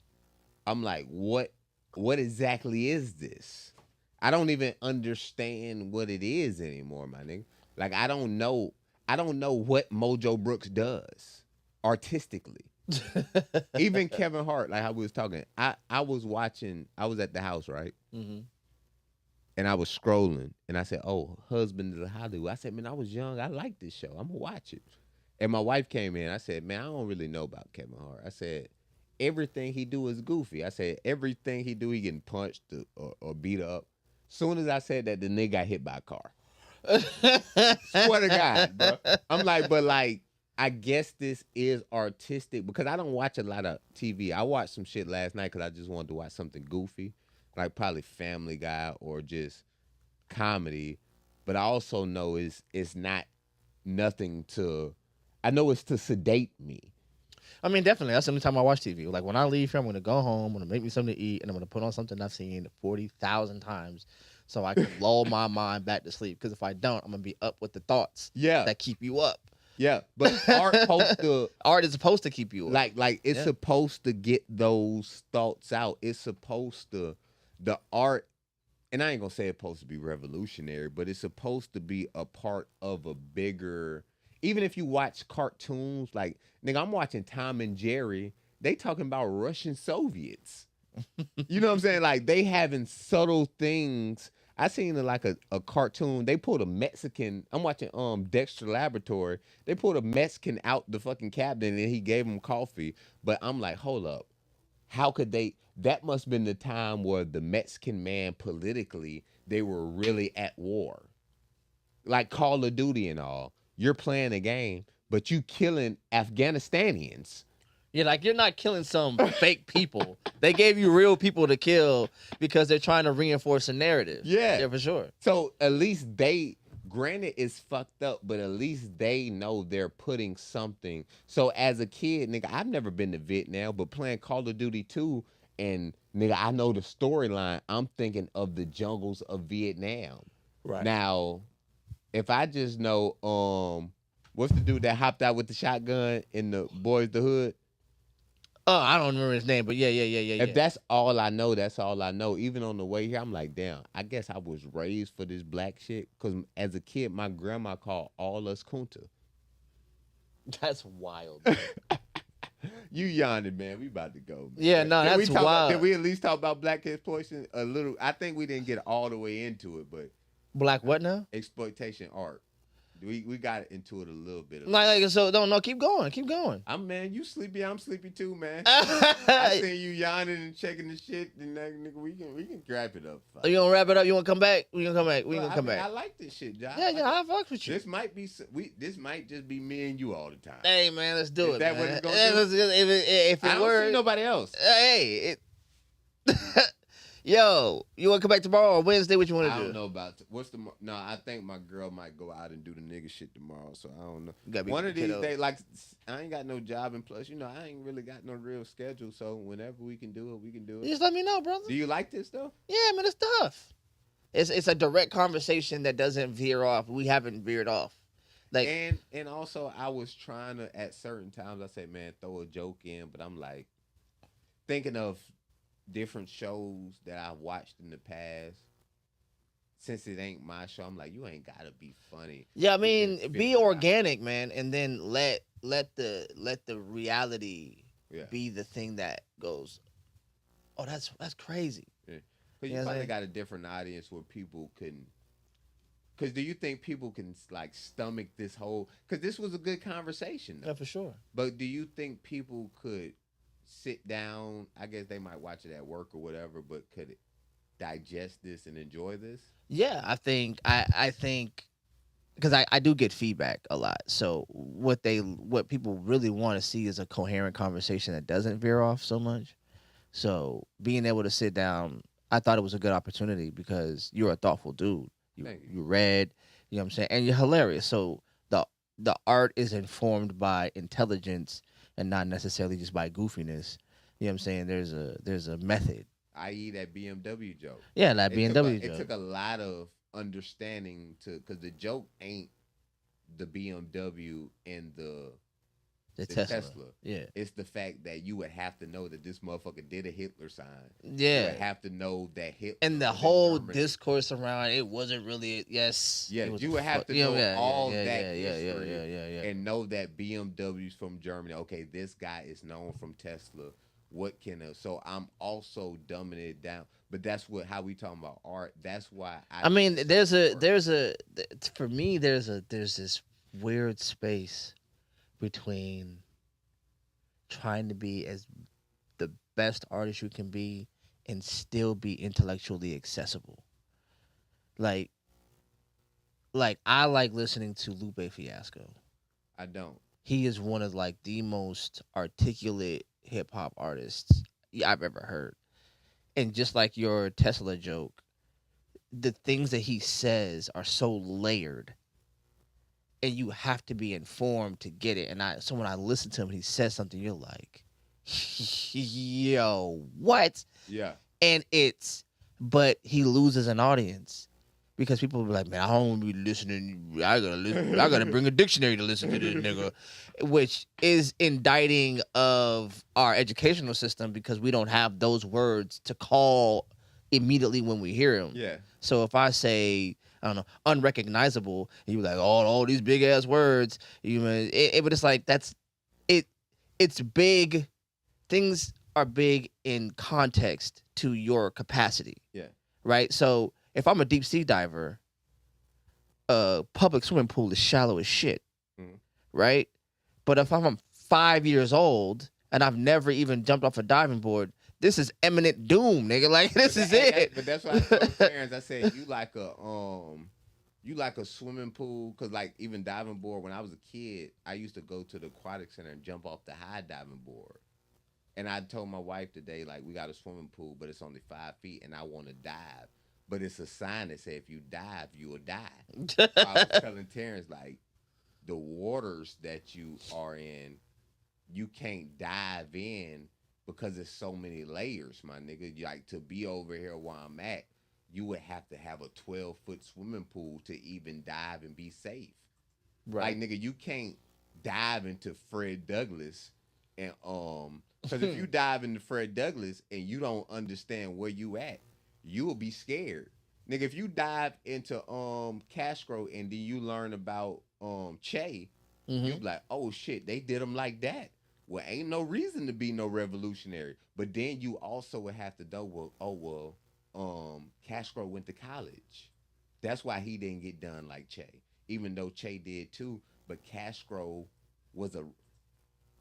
I'm like, what exactly is this? I don't even understand what it is anymore, my nigga. Like, I don't know what Mojo Brooks does artistically. Even Kevin Hart, like how we was talking, I was at the house, right? Mm-hmm. And I was scrolling, and I said, oh, Husband of Hollywood. I said, man, I was young. I like this show. I'm going to watch it. And my wife came in. I said, man, I don't really know about Kevin Hart. I said, everything he do is goofy. I said everything he do, he getting punched or beat up. Soon as I said that, the nigga got hit by a car. Swear to God, bro. I'm like, but like, I guess this is artistic because I don't watch a lot of TV. I watched some shit last night because I just wanted to watch something goofy, like probably Family Guy or just comedy. But I also know it's not nothing to. I know it's to sedate me. I mean, definitely. That's the only time I watch TV. Like when I leave here, I'm gonna go home, I'm gonna make me something to eat, and I'm gonna put on something I've seen 40,000 times, so I can lull my mind back to sleep. Because if I don't, I'm gonna be up with the thoughts Yeah, that keep you up. yeah. But art supposed to Art is supposed to keep you up. like it's Yeah. supposed to get those thoughts out. It's supposed to the art, and I ain't gonna say it's supposed to be revolutionary, but it's supposed to be a part of a bigger. Even if you watch cartoons, like nigga, I'm watching Tom and Jerry. They talking about Russian Soviets. You know what I'm saying? Like they having subtle things. I seen like a cartoon. They pulled a Mexican. I'm watching Dexter Laboratory. They pulled a Mexican out the fucking cabinet and he gave him coffee. But I'm like, hold up. How could they? That must have been the time where the Mexican man politically they were really at war, like Call of Duty and all. You're playing a game, but you killing Afghanistanians. Yeah, like you're not killing some fake people. They gave you real people to kill because they're trying to reinforce a narrative. Yeah. Yeah, for sure. So at least they, granted, it's fucked up, but at least they know they're putting something. So as a kid, nigga, I've never been to Vietnam, but playing Call of Duty 2, and nigga, I know the storyline. I'm thinking of the jungles of Vietnam. Right. Now, if I just know, what's the dude that hopped out with the shotgun in the Boys the Hood? Oh, I don't remember his name, but yeah. If that's all I know, that's all I know. Even on the way here, I'm like, damn, I guess I was raised for this black shit. Because as a kid, my grandma called all us Kunta. That's wild. You yawning, man. We about to go. Man. Yeah, no, that's wild. Did we at least talk about black exploitation a little? I think we didn't get all the way into it, but Black what now? exploitation art. We got into it a little bit. Like so, no, keep going. I'm man, you sleepy? I'm sleepy too, man. I seen you yawning and checking the shit, and that nigga, we can wrap it up. Are you gonna wrap it up? You wanna come back? We gonna come back. I like this shit, Josh. Yeah, I fuck with you. This might be This might just be me and you all the time. Hey man, let's do Is it. that man. what it's gonna do? If it I don't were see nobody else. Hey, yo, you wanna come back tomorrow or Wednesday? What you wanna do? I don't know about no. I think my girl might go out and do the nigga shit tomorrow. So I don't know. One of these days, like I ain't got no job, and plus, I ain't really got no real schedule. So whenever we can do it, we can do it. Just let me know, brother. Do you like this though? Yeah, man, it's tough. It's a direct conversation that doesn't veer off. We haven't veered off. Like and also I was trying to at certain times I say, man, throw a joke in, but I'm like thinking of different shows that I've watched in the past. Since it ain't my show, I'm like, you ain't gotta be funny. Yeah, I mean, be organic, man, and then let the reality be the thing that goes. Oh, that's crazy. Yeah. Because you probably got a different audience where people can. Because do you think people can like stomach this whole? Because this was a good conversation. Though. Yeah, for sure. But do you think people could sit down? I guess they might watch it at work or whatever, but could it digest this and enjoy this? Yeah, I think because I do get feedback a lot. So what people really want to see is a coherent conversation that doesn't veer off so much. So being able to sit down, I thought it was a good opportunity because you're a thoughtful dude. You read, you know what I'm saying, and you're hilarious. So the art is informed by intelligence and not necessarily just by goofiness. You know what I'm saying? There's a method. I.e. that BMW joke. Yeah, that BMW joke. It took a lot of understanding because the joke ain't the BMW and the Tesla. Yeah. It's the fact that you would have to know that this motherfucker did a Hitler sign. Yeah. You would have to know that Hitler. And the whole discourse around it wasn't really, yes. Yeah, you would have to know that history and know that BMW's from Germany. Okay, this guy is known from Tesla. What so I'm also dumbing it down, but that's how we talking about art. That's why I mean, for me, there's this weird space between trying to be the best artist you can be and still be intellectually accessible. Like I like listening to Lupe Fiasco. I don't. He is one of like the most articulate hip hop artists I've ever heard. And just like your Tesla joke, the things that he says are so layered and you have to be informed to get it. And so when I listen to him, he says something, you're like, yo, what? Yeah. And but he loses an audience because people will be like, man, I don't want to be listening. I gotta bring a dictionary to listen to this nigga, which is indicting of our educational system because we don't have those words to call immediately when we hear them. Yeah. So if I say, I don't know, unrecognizable, and you're like, all these big ass words, but it's like that's it. It's big. Things are big in context to your capacity. Yeah. Right. So if I'm a deep sea diver, a public swimming pool is shallow as shit. Mhm. Right. But if I'm 5 years old and I've never even jumped off a diving board, this is imminent doom, nigga. Like this is it. But that's why I told parents, I said you like a swimming pool, cause like even diving board. When I was a kid, I used to go to the aquatic center and jump off the high diving board. And I told my wife today, like, we got a swimming pool, but it's only 5 feet, and I want to dive. But it's a sign that says if you dive, you will die. So I was telling Terrence, like, the waters that you are in, you can't dive in because there's so many layers, my nigga. Like, to be over here where I'm at, you would have to have a 12-foot swimming pool to even dive and be safe. Right. Like, nigga, you can't dive into Fred Douglass and because if you dive into Fred Douglass and you don't understand where you at, you will be scared. Nigga, if you dive into Castro and then you learn about Che, you be like, oh shit, they did them like that. Well, ain't no reason to be no revolutionary. But then you also would have to know, Castro went to college. That's why he didn't get done like Che. Even though Che did too, but Castro was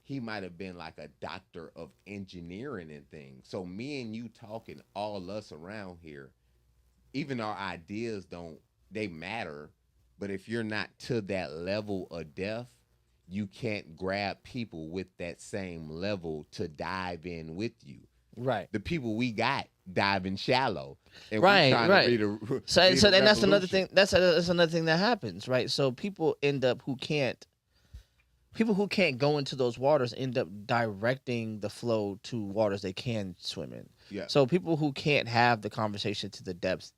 he might have been like a doctor of engineering and things. So me and you talking, all us around here, even our ideas they matter. But if you're not to that level of depth, you can't grab people with that same level to dive in with you. Right. The people we got diving shallow. And right. we trying right. to read a, So read and a that's another revolution. thing. That's another thing that happens, right? So people who can't go into those waters end up directing the flow to waters they can swim in. Yeah. So people who can't have the conversation to the depths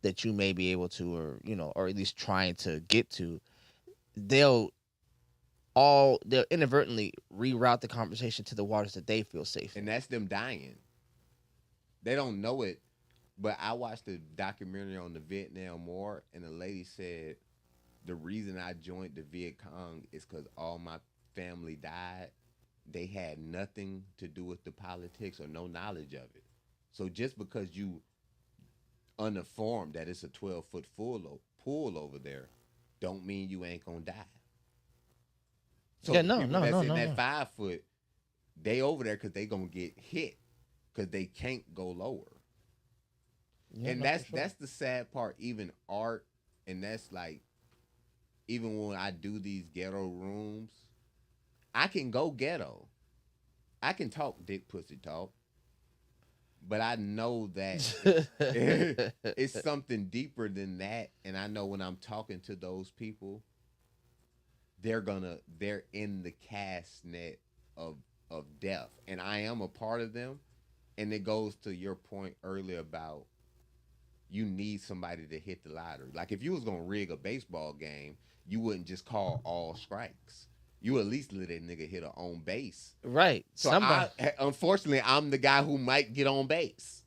that you may be able to, or at least trying to get to, they'll inadvertently reroute the conversation to the waters that they feel safe in. And that's them dying. They don't know it, but I watched a documentary on the Vietnam War, and the lady said, the reason I joined the Viet Cong is because all my family died. They had nothing to do with the politics or no knowledge of it. So just because you uninformed that it's a 12-foot pool over there, don't mean you ain't gonna die. So Yeah, the no, people no, that's no, in no, that no. 5 foot, they over there because they gonna get hit because they can't go lower. Yeah, And no, for sure. that's the sad part. Even art, and that's like, even when I do these ghetto rooms, I can go ghetto. I can talk dick pussy talk, but I know that it's something deeper than that. And I know when I'm talking to those people, they're in the cast net of death, and I am a part of them. And it goes to your point earlier about you need somebody to hit the lottery. Like if you was gonna rig a baseball game, you wouldn't just call all strikes. You at least let that nigga hit a on base. Right. So Somebody. unfortunately, I'm the guy who might get on base.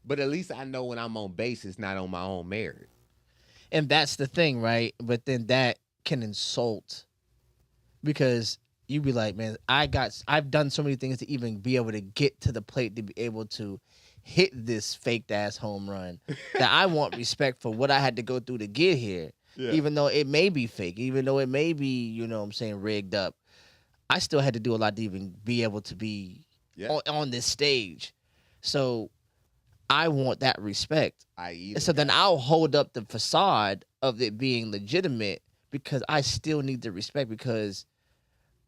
But at least I know when I'm on base, it's not on my own merit. And that's the thing, right? But then that can insult because you be like, man, I've done so many things to even be able to get to the plate to be able to hit this faked ass home run that I want respect for what I had to go through to get here. Yeah. Even though it may be fake, even though it may be, rigged up. I still had to do a lot to even be able to be Yeah. on this stage. So I want that respect. I.e. So then I'll hold up the facade of it being legitimate because I still need the respect because,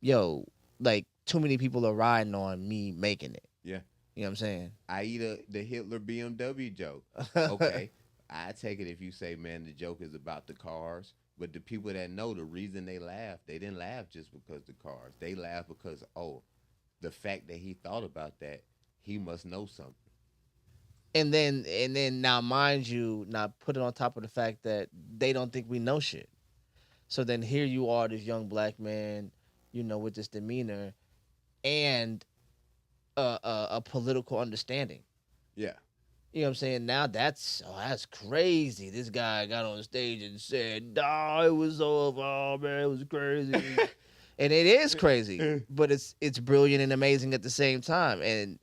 yo, like too many people are riding on me making it. Yeah. You know what I'm saying? I.e. the Hitler BMW joke. Okay. I take it if you say, man, the joke is about the cars. But the people that know the reason they laugh, they didn't laugh just because the cars. They laugh because, oh, the fact that he thought about that, he must know something. And then now mind you, now put it on top of the fact that they don't think we know shit. So then here you are, this young black man, you know, with this demeanor and a political understanding. Yeah. You know what I'm saying? Now that's crazy. This guy got on stage and said, "Nah, it was over. Oh man, it was crazy." And it is crazy, but it's brilliant and amazing at the same time. And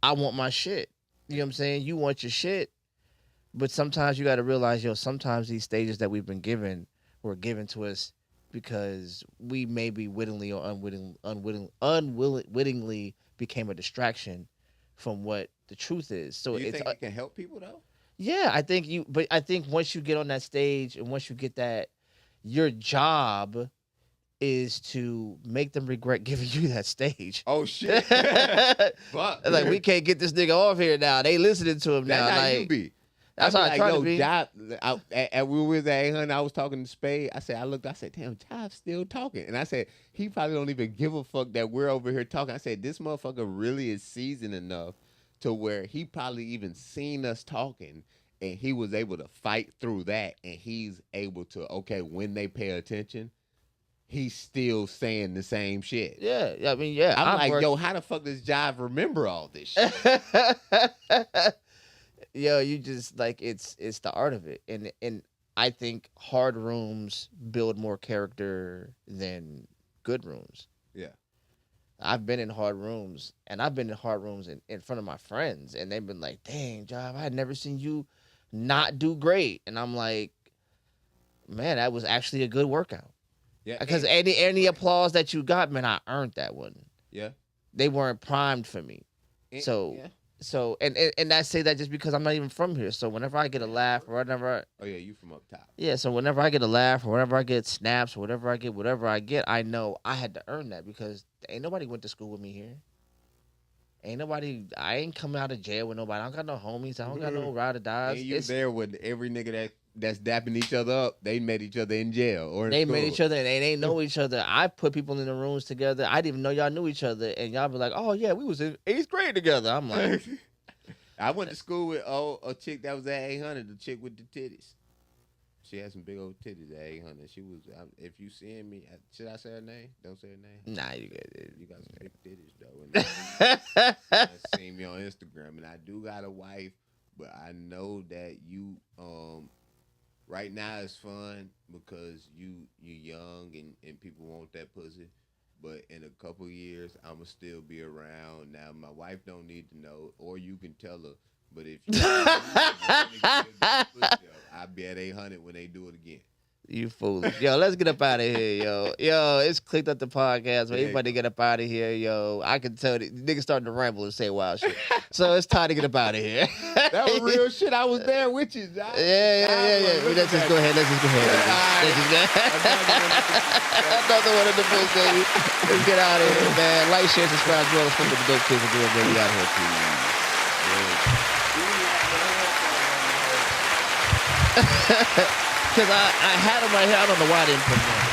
I want my shit. You know what I'm saying? You want your shit, but sometimes you got to realize, yo, sometimes these stages that we've been given were given to us because we maybe wittingly or unwittingly became a distraction from what the truth is. So Do you it's think it can help people though? yeah, but I think once you get on that stage and once you get that, your job is to make them regret giving you that stage. Oh shit! Fuck. Like we can't get this nigga off here now. They listening to him now. That's how Like you be. that's how I try to be. Job, we was at 800. I was talking to Spade. I said, damn, Job's still talking. And I said, he probably don't even give a fuck that we're over here talking. I said, this motherfucker really is seasoned enough to where he probably even seen us talking and he was able to fight through that. And he's able to, okay, when they pay attention, he's still saying the same shit. Yeah, I mean, yeah. I'm like, yo, how the fuck does Jive remember all this shit? Yo, you just like it's the art of it, and I think hard rooms build more character than good rooms. Yeah, I've been in hard rooms, and I've been in hard rooms in front of my friends, and they've been like, "Dang, Job, I had never seen you not do great," and I'm like, "Man, that was actually a good workout." yeah. Because any applause that you got, man, I earned that one. Yeah, They weren't primed for me. So yeah. So and I say that just because I'm not even from here. So whenever I get a laugh or whenever Oh yeah, you from up top. yeah, so whenever I get a laugh or whenever I get snaps or whatever I get, I know I had to earn that because ain't nobody went to school with me here. I ain't coming out of jail with nobody. I don't got no homies. I don't got no ride or dies. And you there with every nigga that's dapping each other up. They met each other in jail or in They school. met each other and they know each other. I put people in the rooms together. I didn't even know y'all knew each other, and y'all be like, "Oh yeah, we was in 8th grade together." I'm like, I went to school with a chick that was at 800, the chick with the titties. She had some big old titties at 800. She was, if you seeing me, should I say her name? Don't say her name. nah, you good. You got some big titties though. And I seen me on Instagram, and I do got a wife, but I know that you right now it's fun because you're young and people want that pussy. But in a couple years, I'ma still be around. Now my wife don't need to know, or you can tell her. But if you I'll be at 800 when they do it again. You foolish. Yo, let's get up out of here, yo. Yo, it's Clicked Up the podcast. Man. Everybody get up out of here, yo. I can tell the niggas starting to ramble and say wild shit. So it's time to get up out of here. That was real shit. I was there with you. Yeah. Let's just go ahead. Another one of the books, baby. Let's get out of here, man. Like, share, subscribe, join us. Click the dope kids and do it, baby. We out here, please. Because I had them right here. I don't know why I didn't put them on.